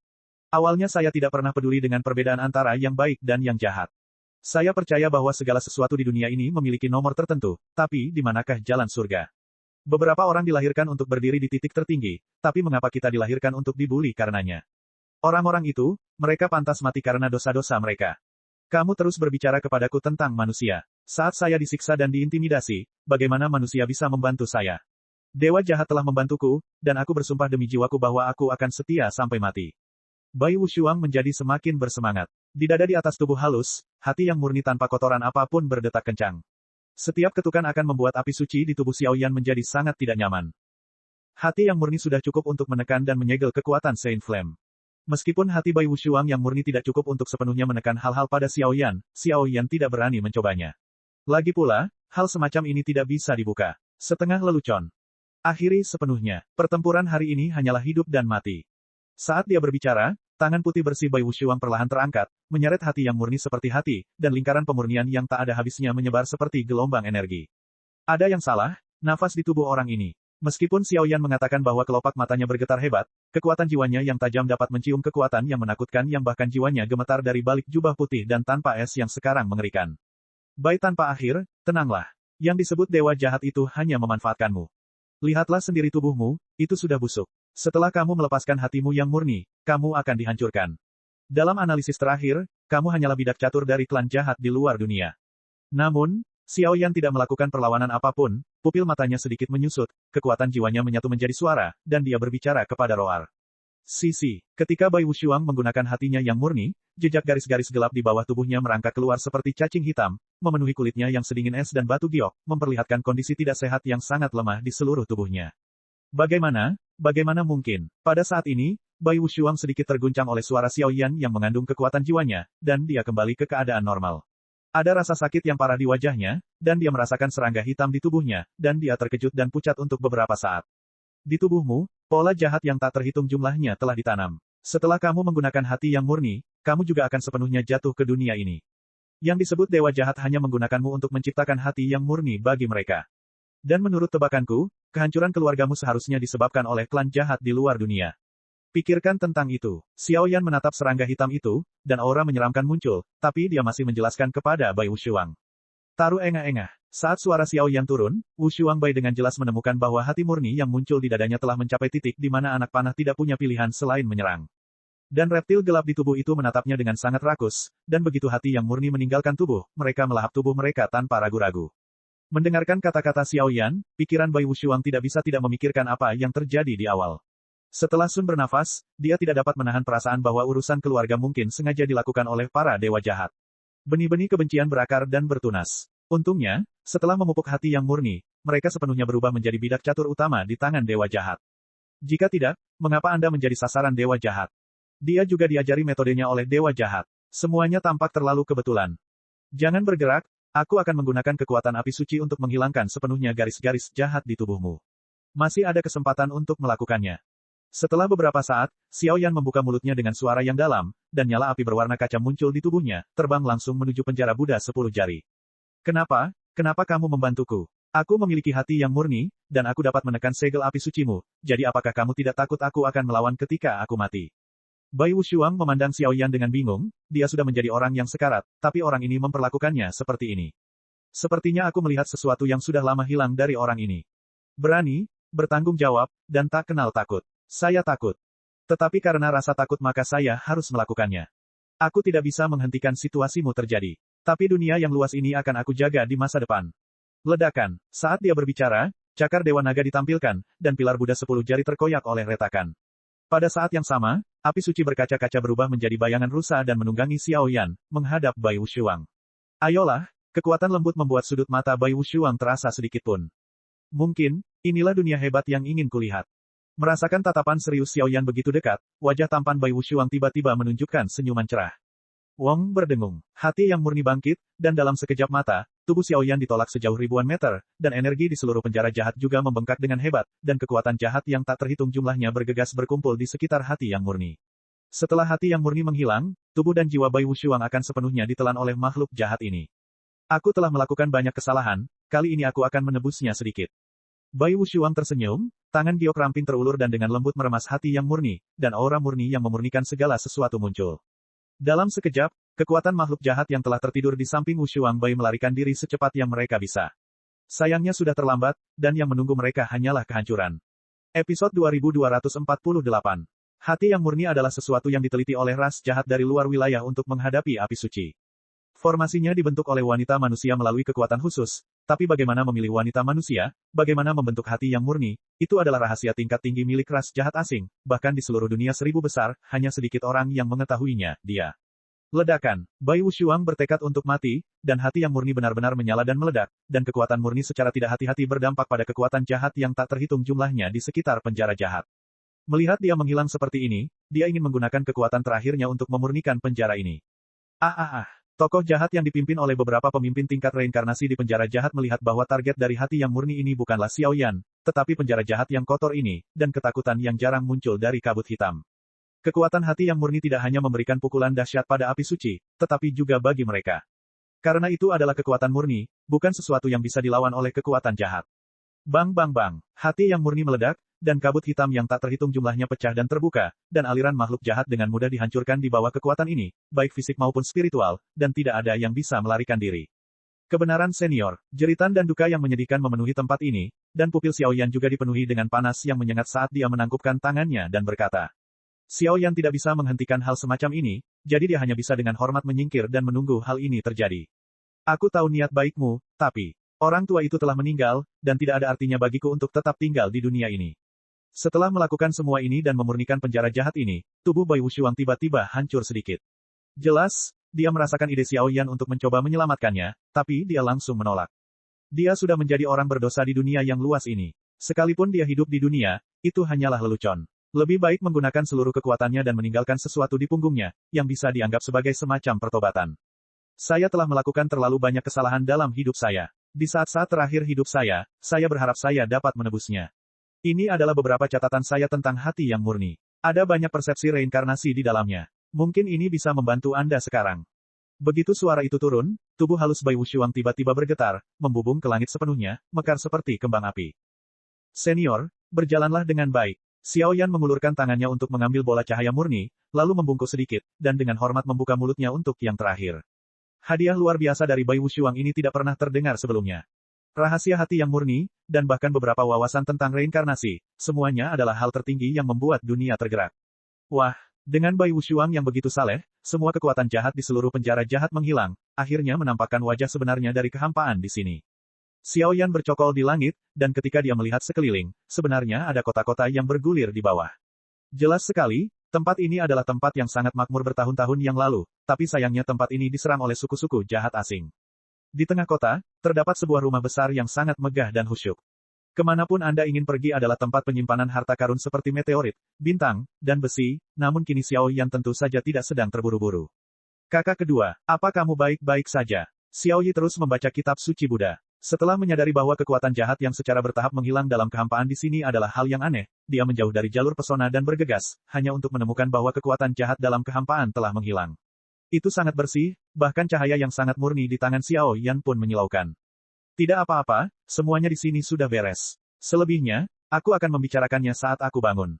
Awalnya saya tidak pernah peduli dengan perbedaan antara yang baik dan yang jahat. Saya percaya bahwa segala sesuatu di dunia ini memiliki nomor tertentu, tapi di manakah jalan surga? Beberapa orang dilahirkan untuk berdiri di titik tertinggi, tapi mengapa kita dilahirkan untuk dibuli karenanya? Orang-orang itu, mereka pantas mati karena dosa-dosa mereka. Kamu terus berbicara kepadaku tentang manusia. Saat saya disiksa dan diintimidasi, bagaimana manusia bisa membantu saya? Dewa jahat telah membantuku, dan aku bersumpah demi jiwaku bahwa aku akan setia sampai mati. Bai Wushuang menjadi semakin bersemangat. Di dada di atas tubuh halus, hati yang murni tanpa kotoran apapun berdetak kencang. Setiap ketukan akan membuat api suci di tubuh Xiao Yan menjadi sangat tidak nyaman. Hati yang murni sudah cukup untuk menekan dan menyegel kekuatan Saint Flame. Meskipun hati Bai Wushuang yang murni tidak cukup untuk sepenuhnya menekan hal-hal pada Xiao Yan tidak berani mencobanya. Lagi pula, hal semacam ini tidak bisa dibuka. Setengah lelucon. Akhiri sepenuhnya, pertempuran hari ini hanyalah hidup dan mati. Saat dia berbicara, tangan putih bersih Bai Wushuang perlahan terangkat, menyeret hati yang murni seperti hati, dan lingkaran pemurnian yang tak ada habisnya menyebar seperti gelombang energi. Ada yang salah, nafas di tubuh orang ini. Meskipun Xiao Yan mengatakan bahwa kelopak matanya bergetar hebat, kekuatan jiwanya yang tajam dapat mencium kekuatan yang menakutkan yang bahkan jiwanya gemetar dari balik jubah putih dan tanpa es yang sekarang mengerikan. Bai tanpa akhir, tenanglah. Yang disebut dewa jahat itu hanya memanfaatkanmu. Lihatlah sendiri tubuhmu, itu sudah busuk. Setelah kamu melepaskan hatimu yang murni, kamu akan dihancurkan. Dalam analisis terakhir, kamu hanyalah bidak catur dari klan jahat di luar dunia. Namun, Xiao Yan tidak melakukan perlawanan apapun, pupil matanya sedikit menyusut, kekuatan jiwanya menyatu menjadi suara, dan dia berbicara kepada Roar. Sisi, ketika Bai Wushuang menggunakan hatinya yang murni, jejak garis-garis gelap di bawah tubuhnya merangkak keluar seperti cacing hitam, memenuhi kulitnya yang sedingin es dan batu giok, memperlihatkan kondisi tidak sehat yang sangat lemah di seluruh tubuhnya. Bagaimana mungkin? Pada saat ini, Bai Wushuang sedikit terguncang oleh suara Xiao Yan yang mengandung kekuatan jiwanya, dan dia kembali ke keadaan normal. Ada rasa sakit yang parah di wajahnya, dan dia merasakan serangga hitam di tubuhnya, dan dia terkejut dan pucat untuk beberapa saat. Di tubuhmu, pola jahat yang tak terhitung jumlahnya telah ditanam. Setelah kamu menggunakan hati yang murni, kamu juga akan sepenuhnya jatuh ke dunia ini. Yang disebut dewa jahat hanya menggunakanmu untuk menciptakan hati yang murni bagi mereka. Dan menurut tebakanku, kehancuran keluargamu seharusnya disebabkan oleh klan jahat di luar dunia. Pikirkan tentang itu. Xiao Yan menatap serangga hitam itu, dan aura menyeramkan muncul, tapi dia masih menjelaskan kepada Bai Wushuang. Taruh engah-engah. Saat suara Xiao Yan turun, Wushuang Bai dengan jelas menemukan bahwa hati murni yang muncul di dadanya telah mencapai titik di mana anak panah tidak punya pilihan selain menyerang. Dan reptil gelap di tubuh itu menatapnya dengan sangat rakus, dan begitu hati yang murni meninggalkan tubuh, mereka melahap tubuh mereka tanpa ragu-ragu. Mendengarkan kata-kata Xiao Yan, pikiran Bai Wushuang tidak bisa tidak memikirkan apa yang terjadi di awal. Setelah Sun bernafas, dia tidak dapat menahan perasaan bahwa urusan keluarga mungkin sengaja dilakukan oleh para dewa jahat. Benih-benih kebencian berakar dan bertunas. Untungnya, setelah memupuk hati yang murni, mereka sepenuhnya berubah menjadi bidak catur utama di tangan dewa jahat. Jika tidak, mengapa Anda menjadi sasaran dewa jahat? Dia juga diajari metodenya oleh dewa jahat. Semuanya tampak terlalu kebetulan. Jangan bergerak, aku akan menggunakan kekuatan api suci untuk menghilangkan sepenuhnya garis-garis jahat di tubuhmu. Masih ada kesempatan untuk melakukannya. Setelah beberapa saat, Xiao Yan membuka mulutnya dengan suara yang dalam, dan nyala api berwarna kaca muncul di tubuhnya, terbang langsung menuju penjara Buddha 10 jari. Kenapa? Kenapa kamu membantuku? Aku memiliki hati yang murni, dan aku dapat menekan segel api sucimu, jadi apakah kamu tidak takut aku akan melawan ketika aku mati? Bai Wushuang memandang Xiao Yan dengan bingung, dia sudah menjadi orang yang sekarat, tapi orang ini memperlakukannya seperti ini. Sepertinya aku melihat sesuatu yang sudah lama hilang dari orang ini. Berani, bertanggung jawab, dan tak kenal takut. Saya takut. Tetapi karena rasa takut maka saya harus melakukannya. Aku tidak bisa menghentikan situasimu terjadi. Tapi dunia yang luas ini akan aku jaga di masa depan. Ledakan. Saat dia berbicara, cakar Dewa Naga ditampilkan, dan pilar Buddha 10 jari terkoyak oleh retakan. Pada saat yang sama, api suci berkaca-kaca berubah menjadi bayangan rusa dan menunggangi Xiao Yan, menghadap Bai Wushuang. Ayolah, kekuatan lembut membuat sudut mata Bai Wushuang terasa sedikit pun. Mungkin, inilah dunia hebat yang ingin kulihat. Merasakan tatapan serius Xiao Yan begitu dekat, wajah tampan Bai Wushuang tiba-tiba menunjukkan senyuman cerah. Wong berdengung. Hati yang murni bangkit, dan dalam sekejap mata, tubuh Xiao Yan ditolak sejauh ribuan meter, dan energi di seluruh penjara jahat juga membengkak dengan hebat, dan kekuatan jahat yang tak terhitung jumlahnya bergegas berkumpul di sekitar hati yang murni. Setelah hati yang murni menghilang, tubuh dan jiwa Bai Wushuang akan sepenuhnya ditelan oleh makhluk jahat ini. Aku telah melakukan banyak kesalahan, kali ini aku akan menebusnya sedikit. Bai Wushuang tersenyum, tangan giok ramping terulur dan dengan lembut meremas hati yang murni, dan aura murni yang memurnikan segala sesuatu muncul. Dalam sekejap, kekuatan makhluk jahat yang telah tertidur di samping Wushuang Bai melarikan diri secepat yang mereka bisa. Sayangnya sudah terlambat, dan yang menunggu mereka hanyalah kehancuran. Episode 2248. Hati yang murni adalah sesuatu yang diteliti oleh ras jahat dari luar wilayah untuk menghadapi api suci. Formasinya dibentuk oleh wanita manusia melalui kekuatan khusus, tapi bagaimana memilih wanita manusia, bagaimana membentuk hati yang murni, itu adalah rahasia tingkat tinggi milik ras jahat asing, bahkan di seluruh dunia 1000 besar, hanya sedikit orang yang mengetahuinya, dia. Ledakan. Bai Wushuang bertekad untuk mati, dan hati yang murni benar-benar menyala dan meledak, dan kekuatan murni secara tidak hati-hati berdampak pada kekuatan jahat yang tak terhitung jumlahnya di sekitar penjara jahat. Melihat dia menghilang seperti ini, dia ingin menggunakan kekuatan terakhirnya untuk memurnikan penjara ini. Tokoh jahat yang dipimpin oleh beberapa pemimpin tingkat reinkarnasi di penjara jahat melihat bahwa target dari hati yang murni ini bukanlah Xiao Yan, tetapi penjara jahat yang kotor ini, dan ketakutan yang jarang muncul dari kabut hitam. Kekuatan hati yang murni tidak hanya memberikan pukulan dahsyat pada api suci, tetapi juga bagi mereka. Karena itu adalah kekuatan murni, bukan sesuatu yang bisa dilawan oleh kekuatan jahat. Bang bang bang, hati yang murni meledak, dan kabut hitam yang tak terhitung jumlahnya pecah dan terbuka, dan aliran makhluk jahat dengan mudah dihancurkan di bawah kekuatan ini, baik fisik maupun spiritual, dan tidak ada yang bisa melarikan diri. Kebenaran senior, jeritan dan duka yang menyedihkan memenuhi tempat ini, dan pupil Xiao Yan juga dipenuhi dengan panas yang menyengat saat dia menangkupkan tangannya dan berkata. Xiao Yan tidak bisa menghentikan hal semacam ini, jadi dia hanya bisa dengan hormat menyingkir dan menunggu hal ini terjadi. Aku tahu niat baikmu, tapi orang tua itu telah meninggal, dan tidak ada artinya bagiku untuk tetap tinggal di dunia ini. Setelah melakukan semua ini dan memurnikan penjara jahat ini, tubuh Bai Wushuang tiba-tiba hancur sedikit. Jelas, dia merasakan ide Xiao Yan untuk mencoba menyelamatkannya, tapi dia langsung menolak. Dia sudah menjadi orang berdosa di dunia yang luas ini. Sekalipun dia hidup di dunia, itu hanyalah lelucon. Lebih baik menggunakan seluruh kekuatannya dan meninggalkan sesuatu di punggungnya, yang bisa dianggap sebagai semacam pertobatan. Saya telah melakukan terlalu banyak kesalahan dalam hidup saya. Di saat-saat terakhir hidup saya berharap saya dapat menebusnya. Ini adalah beberapa catatan saya tentang hati yang murni. Ada banyak persepsi reinkarnasi di dalamnya. Mungkin ini bisa membantu Anda sekarang. Begitu suara itu turun, tubuh halus Bai Wushuang tiba-tiba bergetar, membubung ke langit sepenuhnya, mekar seperti kembang api. Senior, berjalanlah dengan baik. Xiao Yan mengulurkan tangannya untuk mengambil bola cahaya murni, lalu membungkuk sedikit, dan dengan hormat membuka mulutnya untuk yang terakhir. Hadiah luar biasa dari Bai Wushuang ini tidak pernah terdengar sebelumnya. Rahasia hati yang murni, dan bahkan beberapa wawasan tentang reinkarnasi, semuanya adalah hal tertinggi yang membuat dunia tergerak. Wah, dengan Bai Wushuang yang begitu saleh, semua kekuatan jahat di seluruh penjara jahat menghilang, akhirnya menampakkan wajah sebenarnya dari kehampaan di sini. Xiao Yan bercokol di langit, dan ketika dia melihat sekeliling, sebenarnya ada kota-kota yang bergulir di bawah. Jelas sekali, tempat ini adalah tempat yang sangat makmur bertahun-tahun yang lalu, tapi sayangnya tempat ini diserang oleh suku-suku jahat asing. Di tengah kota, terdapat sebuah rumah besar yang sangat megah dan khusyuk. Kemanapun Anda ingin pergi adalah tempat penyimpanan harta karun seperti meteorit, bintang, dan besi, namun kini Xiao Yan tentu saja tidak sedang terburu-buru. Kakak kedua, apa kamu baik-baik saja? Xiao Yi terus membaca kitab suci Buddha. Setelah menyadari bahwa kekuatan jahat yang secara bertahap menghilang dalam kehampaan di sini adalah hal yang aneh, dia menjauh dari jalur pesona dan bergegas, hanya untuk menemukan bahwa kekuatan jahat dalam kehampaan telah menghilang. Itu sangat bersih, bahkan cahaya yang sangat murni di tangan Xiao Yan pun menyilaukan. Tidak apa-apa, semuanya di sini sudah beres. Selebihnya, aku akan membicarakannya saat aku bangun.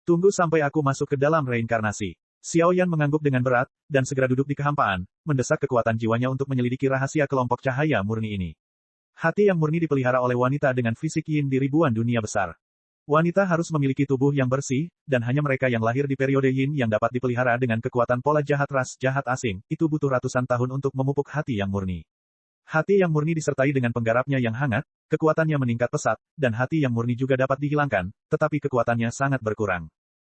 Tunggu sampai aku masuk ke dalam reinkarnasi. Xiao Yan mengangguk dengan berat, dan segera duduk di kehampaan, mendesak kekuatan jiwanya untuk menyelidiki rahasia kelompok cahaya murni ini. Hati yang murni dipelihara oleh wanita dengan fisik yin di ribuan dunia besar. Wanita harus memiliki tubuh yang bersih, dan hanya mereka yang lahir di periode yin yang dapat dipelihara dengan kekuatan pola jahat ras jahat asing, itu butuh ratusan tahun untuk memupuk hati yang murni. Hati yang murni disertai dengan penggarapnya yang hangat, kekuatannya meningkat pesat, dan hati yang murni juga dapat dihilangkan, tetapi kekuatannya sangat berkurang.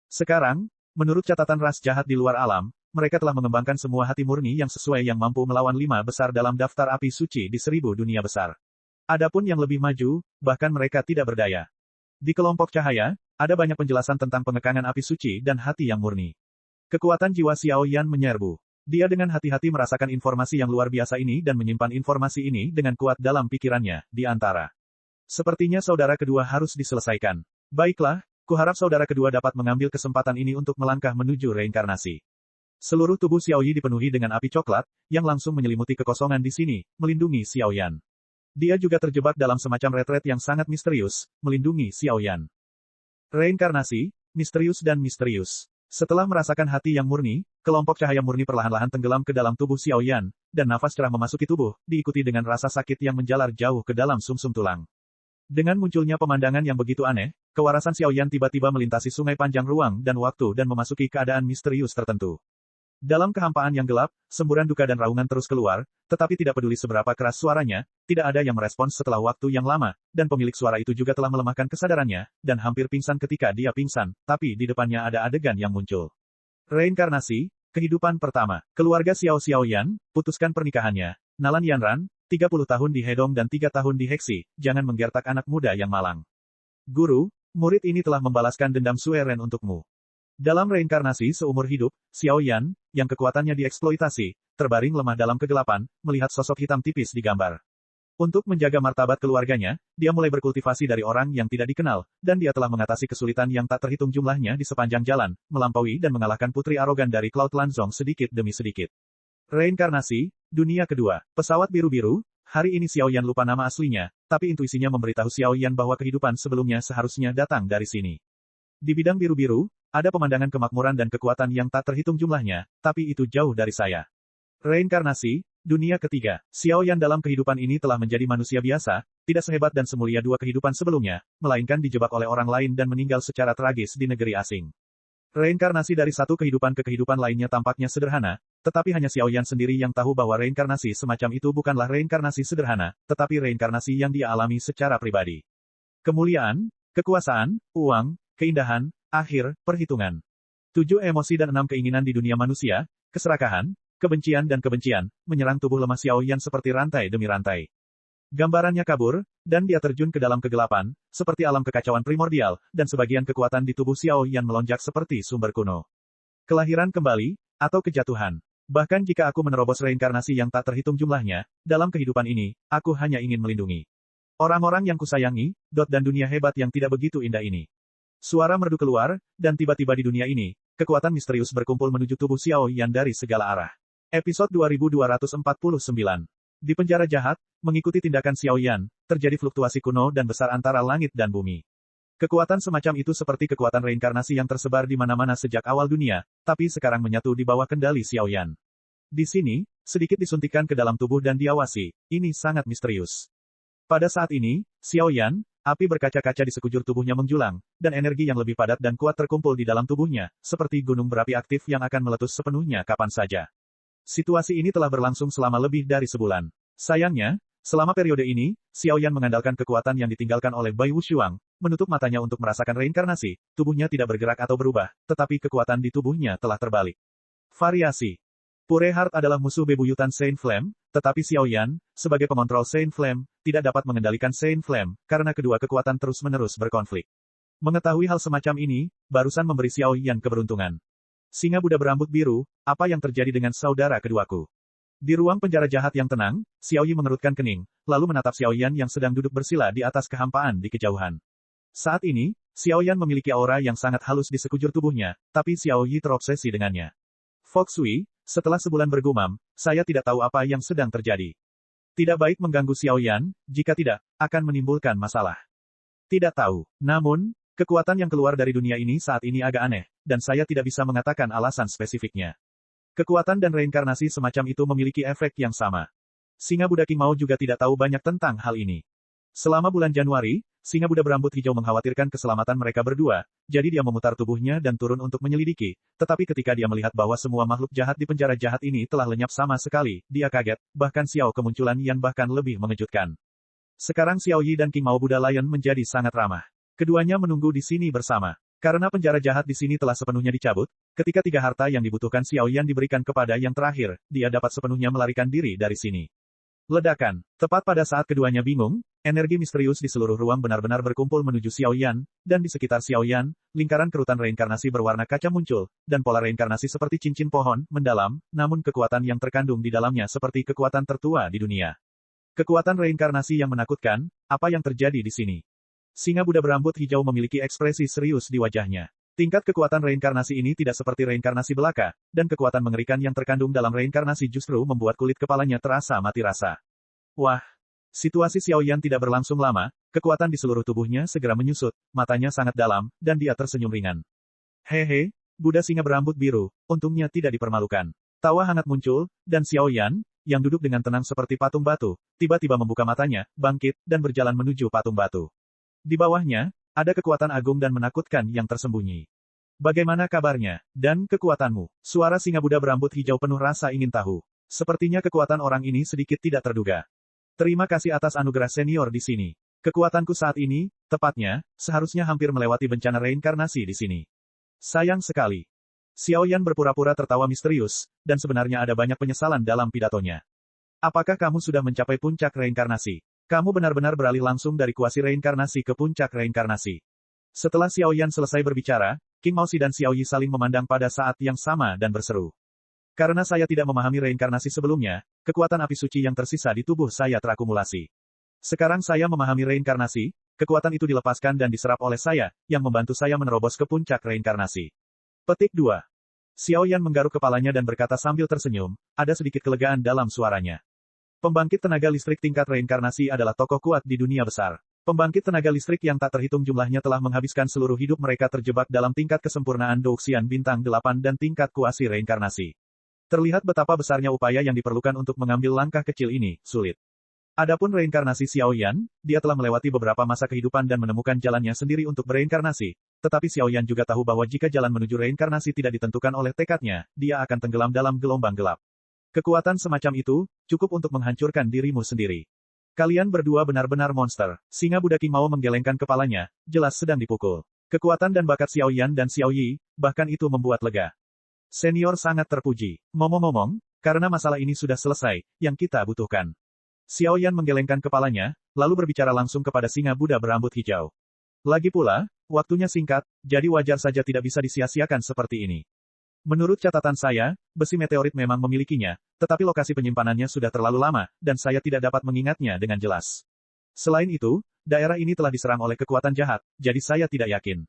Sekarang, menurut catatan ras jahat di luar alam, mereka telah mengembangkan semua hati murni yang sesuai yang mampu melawan 5 besar dalam daftar api suci di 1000 dunia besar. Adapun yang lebih maju, bahkan mereka tidak berdaya. Di kelompok cahaya, ada banyak penjelasan tentang pengekangan api suci dan hati yang murni. Kekuatan jiwa Xiao Yan menyerbu. Dia dengan hati-hati merasakan informasi yang luar biasa ini dan menyimpan informasi ini dengan kuat dalam pikirannya, di antara. Sepertinya saudara kedua harus diselesaikan. Baiklah, kuharap saudara kedua dapat mengambil kesempatan ini untuk melangkah menuju reinkarnasi. Seluruh tubuh Xiao Yi dipenuhi dengan api coklat, yang langsung menyelimuti kekosongan di sini, melindungi Xiao Yan. Dia juga terjebak dalam semacam retret yang sangat misterius, melindungi Xiao Yan. Reinkarnasi, misterius dan misterius. Setelah merasakan hati yang murni, kelompok cahaya murni perlahan-lahan tenggelam ke dalam tubuh Xiao Yan, dan nafas cerah memasuki tubuh, diikuti dengan rasa sakit yang menjalar jauh ke dalam sumsum tulang. Dengan munculnya pemandangan yang begitu aneh, kewarasan Xiao Yan tiba-tiba melintasi sungai panjang ruang dan waktu dan memasuki keadaan misterius tertentu. Dalam kehampaan yang gelap, semburan duka dan raungan terus keluar, tetapi tidak peduli seberapa keras suaranya, tidak ada yang merespons setelah waktu yang lama, dan pemilik suara itu juga telah melemahkan kesadarannya, dan hampir pingsan ketika dia pingsan, tapi di depannya ada adegan yang muncul. Reinkarnasi, kehidupan pertama. Keluarga Xiao Yan, putuskan pernikahannya. Nalan Yanran, 30 tahun di Hedong dan 3 tahun di Heksi, jangan menggertak anak muda yang malang. Guru, murid ini telah membalaskan dendam Sue Ren untukmu. Dalam reinkarnasi seumur hidup, Xiao Yan, yang kekuatannya dieksploitasi, terbaring lemah dalam kegelapan, melihat sosok hitam tipis di gambar. Untuk menjaga martabat keluarganya, dia mulai berkultivasi dari orang yang tidak dikenal, dan dia telah mengatasi kesulitan yang tak terhitung jumlahnya di sepanjang jalan, melampaui dan mengalahkan putri arogan dari Cloud Lanzong sedikit demi sedikit. Reinkarnasi, dunia kedua, pesawat biru-biru, hari ini Xiao Yan lupa nama aslinya, tapi intuisinya memberitahu Xiao Yan bahwa kehidupan sebelumnya seharusnya datang dari sini. Di bidang biru-biru, ada pemandangan kemakmuran dan kekuatan yang tak terhitung jumlahnya, tapi itu jauh dari saya. Reinkarnasi, dunia ketiga. Xiao Yan dalam kehidupan ini telah menjadi manusia biasa, tidak sehebat dan semulia 2 kehidupan sebelumnya, melainkan dijebak oleh orang lain dan meninggal secara tragis di negeri asing. Reinkarnasi dari satu kehidupan ke kehidupan lainnya tampaknya sederhana, tetapi hanya Xiao Yan sendiri yang tahu bahwa reinkarnasi semacam itu bukanlah reinkarnasi sederhana, tetapi reinkarnasi yang dia alami secara pribadi. Kemuliaan, kekuasaan, uang, keindahan, akhir, perhitungan. 7 emosi dan 6 keinginan di dunia manusia, keserakahan, kebencian dan kebencian, menyerang tubuh lemah Xiao Yan seperti rantai demi rantai. Gambarannya kabur, dan dia terjun ke dalam kegelapan, seperti alam kekacauan primordial, dan sebagian kekuatan di tubuh Xiao Yan melonjak seperti sumber kuno. Kelahiran kembali, atau kejatuhan. Bahkan jika aku menerobos reinkarnasi yang tak terhitung jumlahnya, dalam kehidupan ini, aku hanya ingin melindungi orang-orang yang kusayangi, dan dunia hebat yang tidak begitu indah ini. Suara merdu keluar, dan tiba-tiba di dunia ini, kekuatan misterius berkumpul menuju tubuh Xiao Yan dari segala arah. Episode 2249. Di penjara jahat, mengikuti tindakan Xiao Yan, terjadi fluktuasi kuno dan besar antara langit dan bumi. Kekuatan semacam itu seperti kekuatan reinkarnasi yang tersebar di mana-mana sejak awal dunia, tapi sekarang menyatu di bawah kendali Xiao Yan. Di sini, sedikit disuntikkan ke dalam tubuh dan diawasi, ini sangat misterius. Pada saat ini, Xiao Yan, api berkaca-kaca di sekujur tubuhnya menjulang, dan energi yang lebih padat dan kuat terkumpul di dalam tubuhnya, seperti gunung berapi aktif yang akan meletus sepenuhnya kapan saja. Situasi ini telah berlangsung selama lebih dari sebulan. Sayangnya, selama periode ini, Xiao Yan mengandalkan kekuatan yang ditinggalkan oleh Bai Wushuang, menutup matanya untuk merasakan reinkarnasi, tubuhnya tidak bergerak atau berubah, tetapi kekuatan di tubuhnya telah terbalik. Variasi. Pure Heart adalah musuh bebuyutan Saint Flame, tetapi Xiao Yan, sebagai pengontrol Saint Flame, tidak dapat mengendalikan Saint Flame, karena kedua kekuatan terus-menerus berkonflik. Mengetahui hal semacam ini, barusan memberi Xiao Yan keberuntungan. Singa Buddha berambut biru, apa yang terjadi dengan saudara keduaku? Di ruang penjara jahat yang tenang, Xiao Yi mengerutkan kening, lalu menatap Xiao Yan yang sedang duduk bersila di atas kehampaan di kejauhan. Saat ini, Xiao Yan memiliki aura yang sangat halus di sekujur tubuhnya, tapi Xiao Yi terobsesi dengannya. Fox Wei, setelah sebulan bergumam, saya tidak tahu apa yang sedang terjadi. Tidak baik mengganggu Xiao Yan, jika tidak, akan menimbulkan masalah. Tidak tahu. Namun, kekuatan yang keluar dari dunia ini saat ini agak aneh, dan saya tidak bisa mengatakan alasan spesifiknya. Kekuatan dan reinkarnasi semacam itu memiliki efek yang sama. Singa Buddha King Mao juga tidak tahu banyak tentang hal ini. Selama bulan Januari, Singa Buddha berambut hijau mengkhawatirkan keselamatan mereka berdua, jadi dia memutar tubuhnya dan turun untuk menyelidiki, tetapi ketika dia melihat bahwa semua makhluk jahat di penjara jahat ini telah lenyap sama sekali, dia kaget, bahkan Xiao kemunculan Yan bahkan lebih mengejutkan. Sekarang Xiao Yi dan King Mao Buddha Lion menjadi sangat ramah. Keduanya menunggu di sini bersama. Karena penjara jahat di sini telah sepenuhnya dicabut, ketika tiga harta yang dibutuhkan Xiao Yan diberikan kepada yang terakhir, dia dapat sepenuhnya melarikan diri dari sini. Ledakan. Tepat pada saat keduanya bingung, energi misterius di seluruh ruang benar-benar berkumpul menuju Xiao Yan, dan di sekitar Xiao Yan, lingkaran kerutan reinkarnasi berwarna kaca muncul, dan pola reinkarnasi seperti cincin pohon, mendalam, namun kekuatan yang terkandung di dalamnya seperti kekuatan tertua di dunia. Kekuatan reinkarnasi yang menakutkan, apa yang terjadi di sini? Singa Buddha berambut hijau memiliki ekspresi serius di wajahnya. Tingkat kekuatan reinkarnasi ini tidak seperti reinkarnasi belaka, dan kekuatan mengerikan yang terkandung dalam reinkarnasi justru membuat kulit kepalanya terasa mati rasa. Wah! Situasi Xiao Yan tidak berlangsung lama, kekuatan di seluruh tubuhnya segera menyusut, matanya sangat dalam, dan dia tersenyum ringan. Hehe, Buddha singa berambut biru, untungnya tidak dipermalukan. Tawa hangat muncul, dan Xiao Yan, yang duduk dengan tenang seperti patung batu, tiba-tiba membuka matanya, bangkit, dan berjalan menuju patung batu. Di bawahnya, ada kekuatan agung dan menakutkan yang tersembunyi. Bagaimana kabarnya, dan kekuatanmu? Suara singa Buddha berambut hijau penuh rasa ingin tahu. Sepertinya kekuatan orang ini sedikit tidak terduga. Terima kasih atas anugerah senior di sini. Kekuatanku saat ini, tepatnya, seharusnya hampir melewati bencana reinkarnasi di sini. Sayang sekali. Xiao Yan berpura-pura tertawa misterius, dan sebenarnya ada banyak penyesalan dalam pidatonya. Apakah kamu sudah mencapai puncak reinkarnasi? Kamu benar-benar beralih langsung dari kuasi reinkarnasi ke puncak reinkarnasi. Setelah Xiao Yan selesai berbicara, King Mao Xi dan Xiao Yi saling memandang pada saat yang sama dan berseru. Karena saya tidak memahami reinkarnasi sebelumnya, kekuatan api suci yang tersisa di tubuh saya terakumulasi. Sekarang saya memahami reinkarnasi, kekuatan itu dilepaskan dan diserap oleh saya, yang membantu saya menerobos ke puncak reinkarnasi. Petik 2. Xiao Yan menggaruk kepalanya dan berkata sambil tersenyum, ada sedikit kelegaan dalam suaranya. Pembangkit tenaga listrik tingkat reinkarnasi adalah tokoh kuat di dunia besar. Pembangkit tenaga listrik yang tak terhitung jumlahnya telah menghabiskan seluruh hidup mereka terjebak dalam tingkat kesempurnaan Douxian bintang 8 dan tingkat kuasi reinkarnasi. Terlihat betapa besarnya upaya yang diperlukan untuk mengambil langkah kecil ini, sulit. Adapun reinkarnasi Xiao Yan, dia telah melewati beberapa masa kehidupan dan menemukan jalannya sendiri untuk bereinkarnasi. Tetapi Xiao Yan juga tahu bahwa jika jalan menuju reinkarnasi tidak ditentukan oleh tekadnya, dia akan tenggelam dalam gelombang gelap. Kekuatan semacam itu, cukup untuk menghancurkan dirimu sendiri. Kalian berdua benar-benar monster. Singa Buddha King Mao menggelengkan kepalanya, jelas sedang dipukul. Kekuatan dan bakat Xiao Yan dan Xiao Yi, bahkan itu membuat lega. Senior sangat terpuji. Ngomong-ngomong, karena masalah ini sudah selesai, yang kita butuhkan. Xiao Yan menggelengkan kepalanya, lalu berbicara langsung kepada singa Buddha berambut hijau. Lagi pula, waktunya singkat, jadi wajar saja tidak bisa disia-siakan seperti ini. Menurut catatan saya, besi meteorit memang memilikinya, tetapi lokasi penyimpanannya sudah terlalu lama, dan saya tidak dapat mengingatnya dengan jelas. Selain itu, daerah ini telah diserang oleh kekuatan jahat, jadi saya tidak yakin.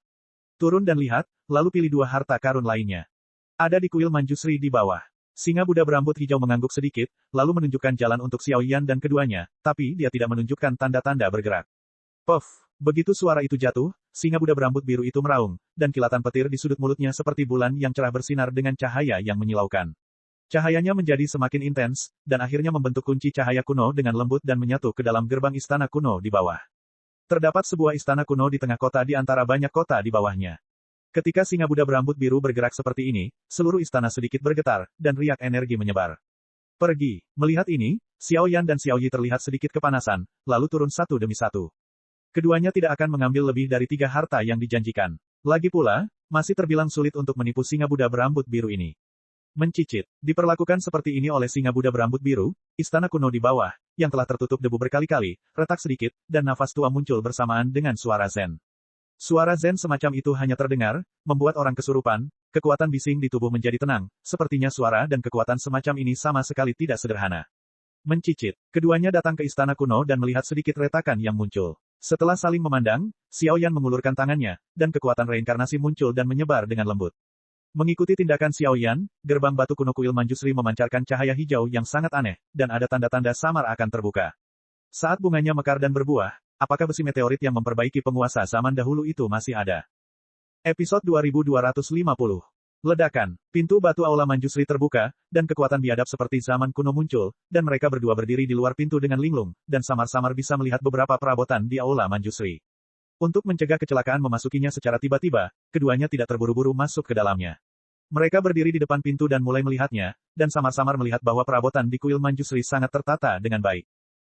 Turun dan lihat, lalu pilih dua harta karun lainnya. Ada di kuil Manjusri di bawah. Singa Buddha berambut hijau mengangguk sedikit, lalu menunjukkan jalan untuk Xiao Yan dan keduanya, tapi dia tidak menunjukkan tanda-tanda bergerak. Puff! Begitu suara itu jatuh, singa Buddha berambut biru itu meraung, dan kilatan petir di sudut mulutnya seperti bulan yang cerah bersinar dengan cahaya yang menyilaukan. Cahayanya menjadi semakin intens, dan akhirnya membentuk kunci cahaya kuno dengan lembut dan menyatu ke dalam gerbang istana kuno di bawah. Terdapat sebuah istana kuno di tengah kota di antara banyak kota di bawahnya. Ketika singa Buddha berambut biru bergerak seperti ini, seluruh istana sedikit bergetar, dan riak energi menyebar. Pergi. Melihat ini, Xiao Yan dan Xiao Yi terlihat sedikit kepanasan, lalu turun satu demi satu. Keduanya tidak akan mengambil lebih dari 3 harta yang dijanjikan. Lagi pula, masih terbilang sulit untuk menipu singa Buddha berambut biru ini. Mencicit. Diperlakukan seperti ini oleh singa Buddha berambut biru, istana kuno di bawah, yang telah tertutup debu berkali-kali, retak sedikit, dan nafas tua muncul bersamaan dengan suara zen. Suara zen semacam itu hanya terdengar, membuat orang kesurupan, kekuatan bising di tubuh menjadi tenang, sepertinya suara dan kekuatan semacam ini sama sekali tidak sederhana. Mencicit. Keduanya datang ke istana kuno dan melihat sedikit retakan yang muncul. Setelah saling memandang, Xiao Yan mengulurkan tangannya, dan kekuatan reinkarnasi muncul dan menyebar dengan lembut. Mengikuti tindakan Xiao Yan, gerbang batu kuno kuil Manjusri memancarkan cahaya hijau yang sangat aneh, dan ada tanda-tanda samar akan terbuka. Saat bunganya mekar dan berbuah, apakah besi meteorit yang memperbaiki penguasa zaman dahulu itu masih ada? Episode 2250. Ledakan. Pintu batu aula Manjusri terbuka, dan kekuatan biadab seperti zaman kuno muncul, dan mereka berdua berdiri di luar pintu dengan linglung, dan samar-samar bisa melihat beberapa perabotan di aula Manjusri. Untuk mencegah kecelakaan memasukinya secara tiba-tiba, keduanya tidak terburu-buru masuk ke dalamnya. Mereka berdiri di depan pintu dan mulai melihatnya, dan samar-samar melihat bahwa perabotan di kuil Manjusri sangat tertata dengan baik.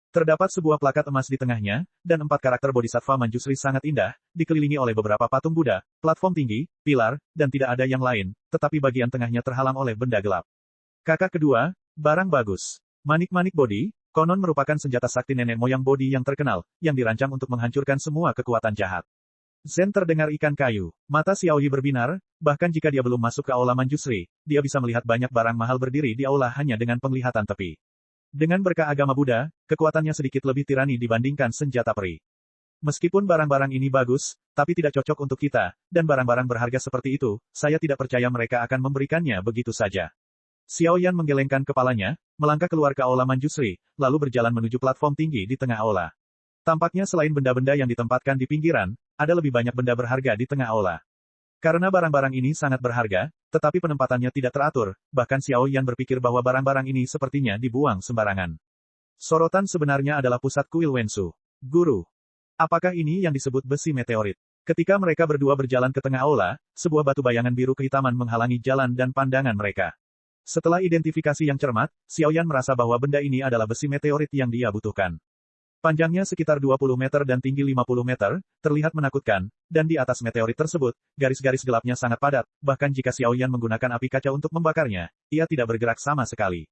Terdapat sebuah plakat emas di tengahnya, dan 4 karakter bodhisattva Manjusri sangat indah, dikelilingi oleh beberapa patung Buddha, platform tinggi, pilar, dan tidak ada yang lain, tetapi bagian tengahnya terhalang oleh benda gelap. Kakak kedua, barang bagus. Manik-manik bodi, konon merupakan senjata sakti nenek moyang bodi yang terkenal, yang dirancang untuk menghancurkan semua kekuatan jahat. Zen terdengar ikan kayu. Mata Xiao Yi berbinar, bahkan jika dia belum masuk ke aula Manjusri, dia bisa melihat banyak barang mahal berdiri di aula hanya dengan penglihatan tepi. Dengan berkah agama Buddha, kekuatannya sedikit lebih tirani dibandingkan senjata peri. Meskipun barang-barang ini bagus, tapi tidak cocok untuk kita, dan barang-barang berharga seperti itu, saya tidak percaya mereka akan memberikannya begitu saja. Xiao Yan menggelengkan kepalanya, melangkah keluar ke aula Manjusri, lalu berjalan menuju platform tinggi di tengah aula. Tampaknya selain benda-benda yang ditempatkan di pinggiran, ada lebih banyak benda berharga di tengah aula. Karena barang-barang ini sangat berharga, tetapi penempatannya tidak teratur, bahkan Xiao Yan berpikir bahwa barang-barang ini sepertinya dibuang sembarangan. Sorotan sebenarnya adalah pusat kuil Wensu. Guru. Apakah ini yang disebut besi meteorit? Ketika mereka berdua berjalan ke tengah aula, sebuah batu bayangan biru kehitaman menghalangi jalan dan pandangan mereka. Setelah identifikasi yang cermat, Xiao Yan merasa bahwa benda ini adalah besi meteorit yang dia butuhkan. Panjangnya sekitar 20 meter dan tinggi 50 meter, terlihat menakutkan, dan di atas meteorit tersebut, garis-garis gelapnya sangat padat, bahkan jika Xiao Yan menggunakan api kaca untuk membakarnya, ia tidak bergerak sama sekali.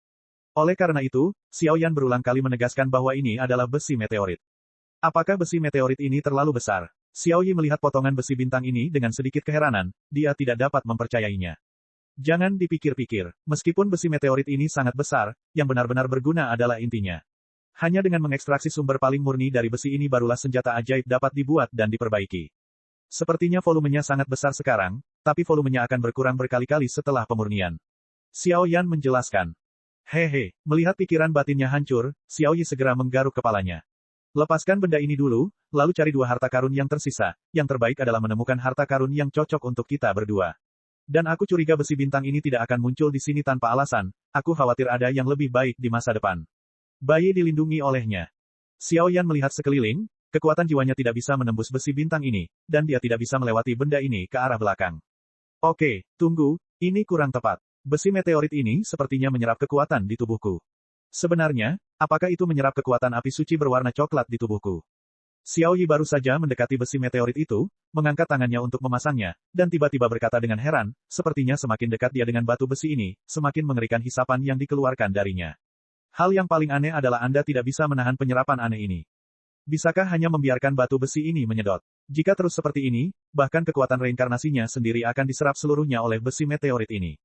Oleh karena itu, Xiao Yan berulang kali menegaskan bahwa ini adalah besi meteorit. Apakah besi meteorit ini terlalu besar? Xiao Yi melihat potongan besi bintang ini dengan sedikit keheranan, dia tidak dapat mempercayainya. Jangan dipikir-pikir, meskipun besi meteorit ini sangat besar, yang benar-benar berguna adalah intinya. Hanya dengan mengekstraksi sumber paling murni dari besi ini barulah senjata ajaib dapat dibuat dan diperbaiki. Sepertinya volumenya sangat besar sekarang, tapi volumenya akan berkurang berkali-kali setelah pemurnian. Xiao Yan menjelaskan. Hehe, melihat pikiran batinnya hancur, Xiao Yi segera menggaruk kepalanya. Lepaskan benda ini dulu, lalu cari 2 harta karun yang tersisa, yang terbaik adalah menemukan harta karun yang cocok untuk kita berdua. Dan aku curiga besi bintang ini tidak akan muncul di sini tanpa alasan, aku khawatir ada yang lebih baik di masa depan. Bayi dilindungi olehnya. Xiao Yan melihat sekeliling, kekuatan jiwanya tidak bisa menembus besi bintang ini, dan dia tidak bisa melewati benda ini ke arah belakang. Oke, tunggu, ini kurang tepat. Besi meteorit ini sepertinya menyerap kekuatan di tubuhku. Sebenarnya, apakah itu menyerap kekuatan api suci berwarna coklat di tubuhku? Xiao Yi baru saja mendekati besi meteorit itu, mengangkat tangannya untuk memasangnya, dan tiba-tiba berkata dengan heran, sepertinya semakin dekat dia dengan batu besi ini, semakin mengerikan hisapan yang dikeluarkan darinya. Hal yang paling aneh adalah Anda tidak bisa menahan penyerapan aneh ini. Bisakah hanya membiarkan batu besi ini menyedot? Jika terus seperti ini, bahkan kekuatan reinkarnasinya sendiri akan diserap seluruhnya oleh besi meteorit ini.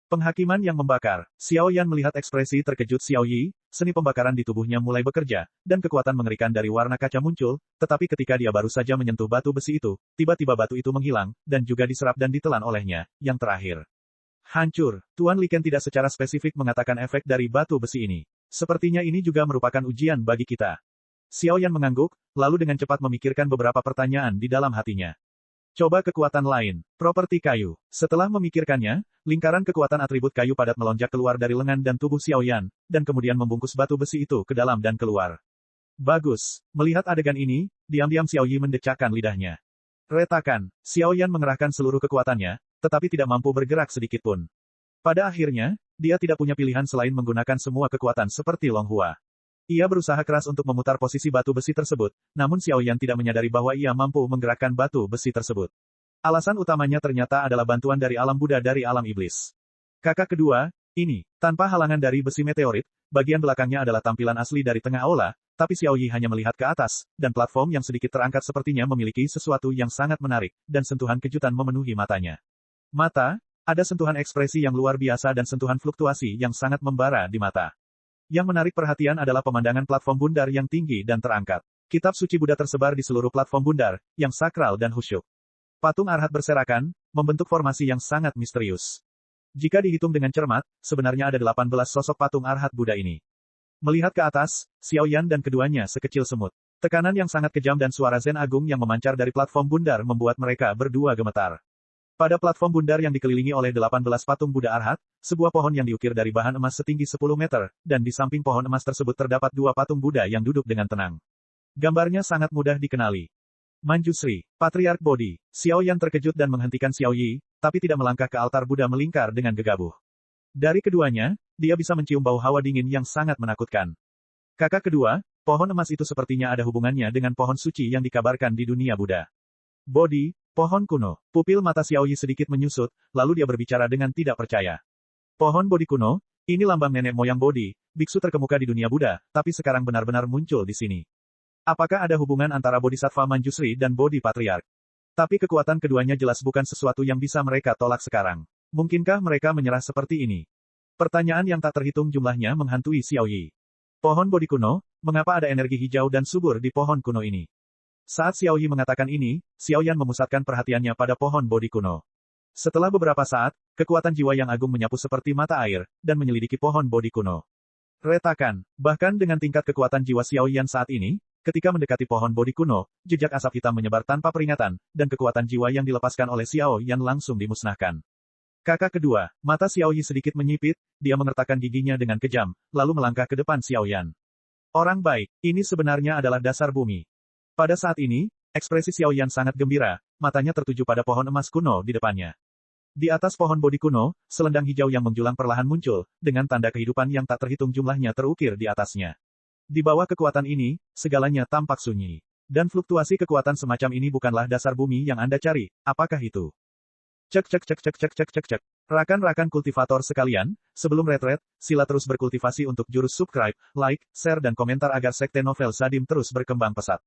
Penghakiman yang membakar. Xiao Yan melihat ekspresi terkejut Xiao Yi, seni pembakaran di tubuhnya mulai bekerja, dan kekuatan mengerikan dari warna kaca muncul, tetapi ketika dia baru saja menyentuh batu besi itu, tiba-tiba batu itu menghilang, dan juga diserap dan ditelan olehnya. Yang terakhir, hancur. Tuan Liken tidak secara spesifik mengatakan efek dari batu besi ini. Sepertinya ini juga merupakan ujian bagi kita. Xiao Yan mengangguk, lalu dengan cepat memikirkan beberapa pertanyaan di dalam hatinya. Coba kekuatan lain, properti kayu. Setelah memikirkannya, lingkaran kekuatan atribut kayu padat melonjak keluar dari lengan dan tubuh Xiao Yan, dan kemudian membungkus batu besi itu ke dalam dan keluar. Bagus. Melihat adegan ini, diam-diam Xiao Yi mendecakkan lidahnya. Retakan. Xiao Yan mengerahkan seluruh kekuatannya, tetapi tidak mampu bergerak sedikit pun. Pada akhirnya, dia tidak punya pilihan selain menggunakan semua kekuatan seperti Long Hua. Ia berusaha keras untuk memutar posisi batu besi tersebut, namun Xiao Yan tidak menyadari bahwa ia mampu menggerakkan batu besi tersebut. Alasan utamanya ternyata adalah bantuan dari alam Buddha dari alam iblis. Kakak kedua, ini, tanpa halangan dari besi meteorit, bagian belakangnya adalah tampilan asli dari tengah aula, tapi Xiao Yi hanya melihat ke atas, dan platform yang sedikit terangkat sepertinya memiliki sesuatu yang sangat menarik, dan sentuhan kejutan memenuhi matanya. Mata, ada sentuhan ekspresi yang luar biasa dan sentuhan fluktuasi yang sangat membara di mata. Yang menarik perhatian adalah pemandangan platform bundar yang tinggi dan terangkat. Kitab suci Buddha tersebar di seluruh platform bundar, yang sakral dan khusyuk. Patung arhat berserakan, membentuk formasi yang sangat misterius. Jika dihitung dengan cermat, sebenarnya ada 18 sosok patung arhat Buddha ini. Melihat ke atas, Xiao Yan dan keduanya sekecil semut. Tekanan yang sangat kejam dan suara zen agung yang memancar dari platform bundar membuat mereka berdua gemetar. Pada platform bundar yang dikelilingi oleh 18 patung Buddha Arhat, sebuah pohon yang diukir dari bahan emas setinggi 10 meter, dan di samping pohon emas tersebut terdapat dua patung Buddha yang duduk dengan tenang. Gambarnya sangat mudah dikenali. Manjusri, Patriark Bodhi. Xiao Yan terkejut dan menghentikan Xiao Yi, tapi tidak melangkah ke altar Buddha melingkar dengan gegabah. Dari keduanya, dia bisa mencium bau hawa dingin yang sangat menakutkan. Kakak kedua, pohon emas itu sepertinya ada hubungannya dengan pohon suci yang dikabarkan di dunia Buddha. Bodhi, pohon kuno. Pupil mata Xiao Yi sedikit menyusut, lalu dia berbicara dengan tidak percaya. Pohon Bodhi kuno, ini lambang nenek moyang Bodhi, biksu terkemuka di dunia Buddha, tapi sekarang benar-benar muncul di sini. Apakah ada hubungan antara Bodhisattva Manjusri dan Bodhi Patriark? Tapi kekuatan keduanya jelas bukan sesuatu yang bisa mereka tolak sekarang. Mungkinkah mereka menyerah seperti ini? Pertanyaan yang tak terhitung jumlahnya menghantui Xiao Yi. Pohon Bodhi kuno, mengapa ada energi hijau dan subur di pohon kuno ini? Saat Xiao Yi mengatakan ini, Xiao Yan memusatkan perhatiannya pada pohon Bodhi kuno. Setelah beberapa saat, kekuatan jiwa yang agung menyapu seperti mata air, dan menyelidiki pohon Bodhi kuno. Retakan, bahkan dengan tingkat kekuatan jiwa Xiao Yan saat ini, ketika mendekati pohon Bodhi kuno, jejak asap hitam menyebar tanpa peringatan, dan kekuatan jiwa yang dilepaskan oleh Xiao Yan langsung dimusnahkan. Kakak kedua, mata Xiao Yi sedikit menyipit, dia mengertakkan giginya dengan kejam, lalu melangkah ke depan Xiao Yan. Orang baik, ini sebenarnya adalah dasar bumi. Pada saat ini, ekspresi Xiao Yan sangat gembira, matanya tertuju pada pohon emas kuno di depannya. Di atas pohon Bodhi kuno, selendang hijau yang menjulang perlahan muncul, dengan tanda kehidupan yang tak terhitung jumlahnya terukir di atasnya. Di bawah kekuatan ini, segalanya tampak sunyi. Dan fluktuasi kekuatan semacam ini bukanlah dasar bumi yang Anda cari, apakah itu? Cek. Rakan-rakan kultivator sekalian, sebelum retret, sila terus berkultivasi untuk jurus subscribe, like, share dan komentar agar sekte novel Sadim terus berkembang pesat.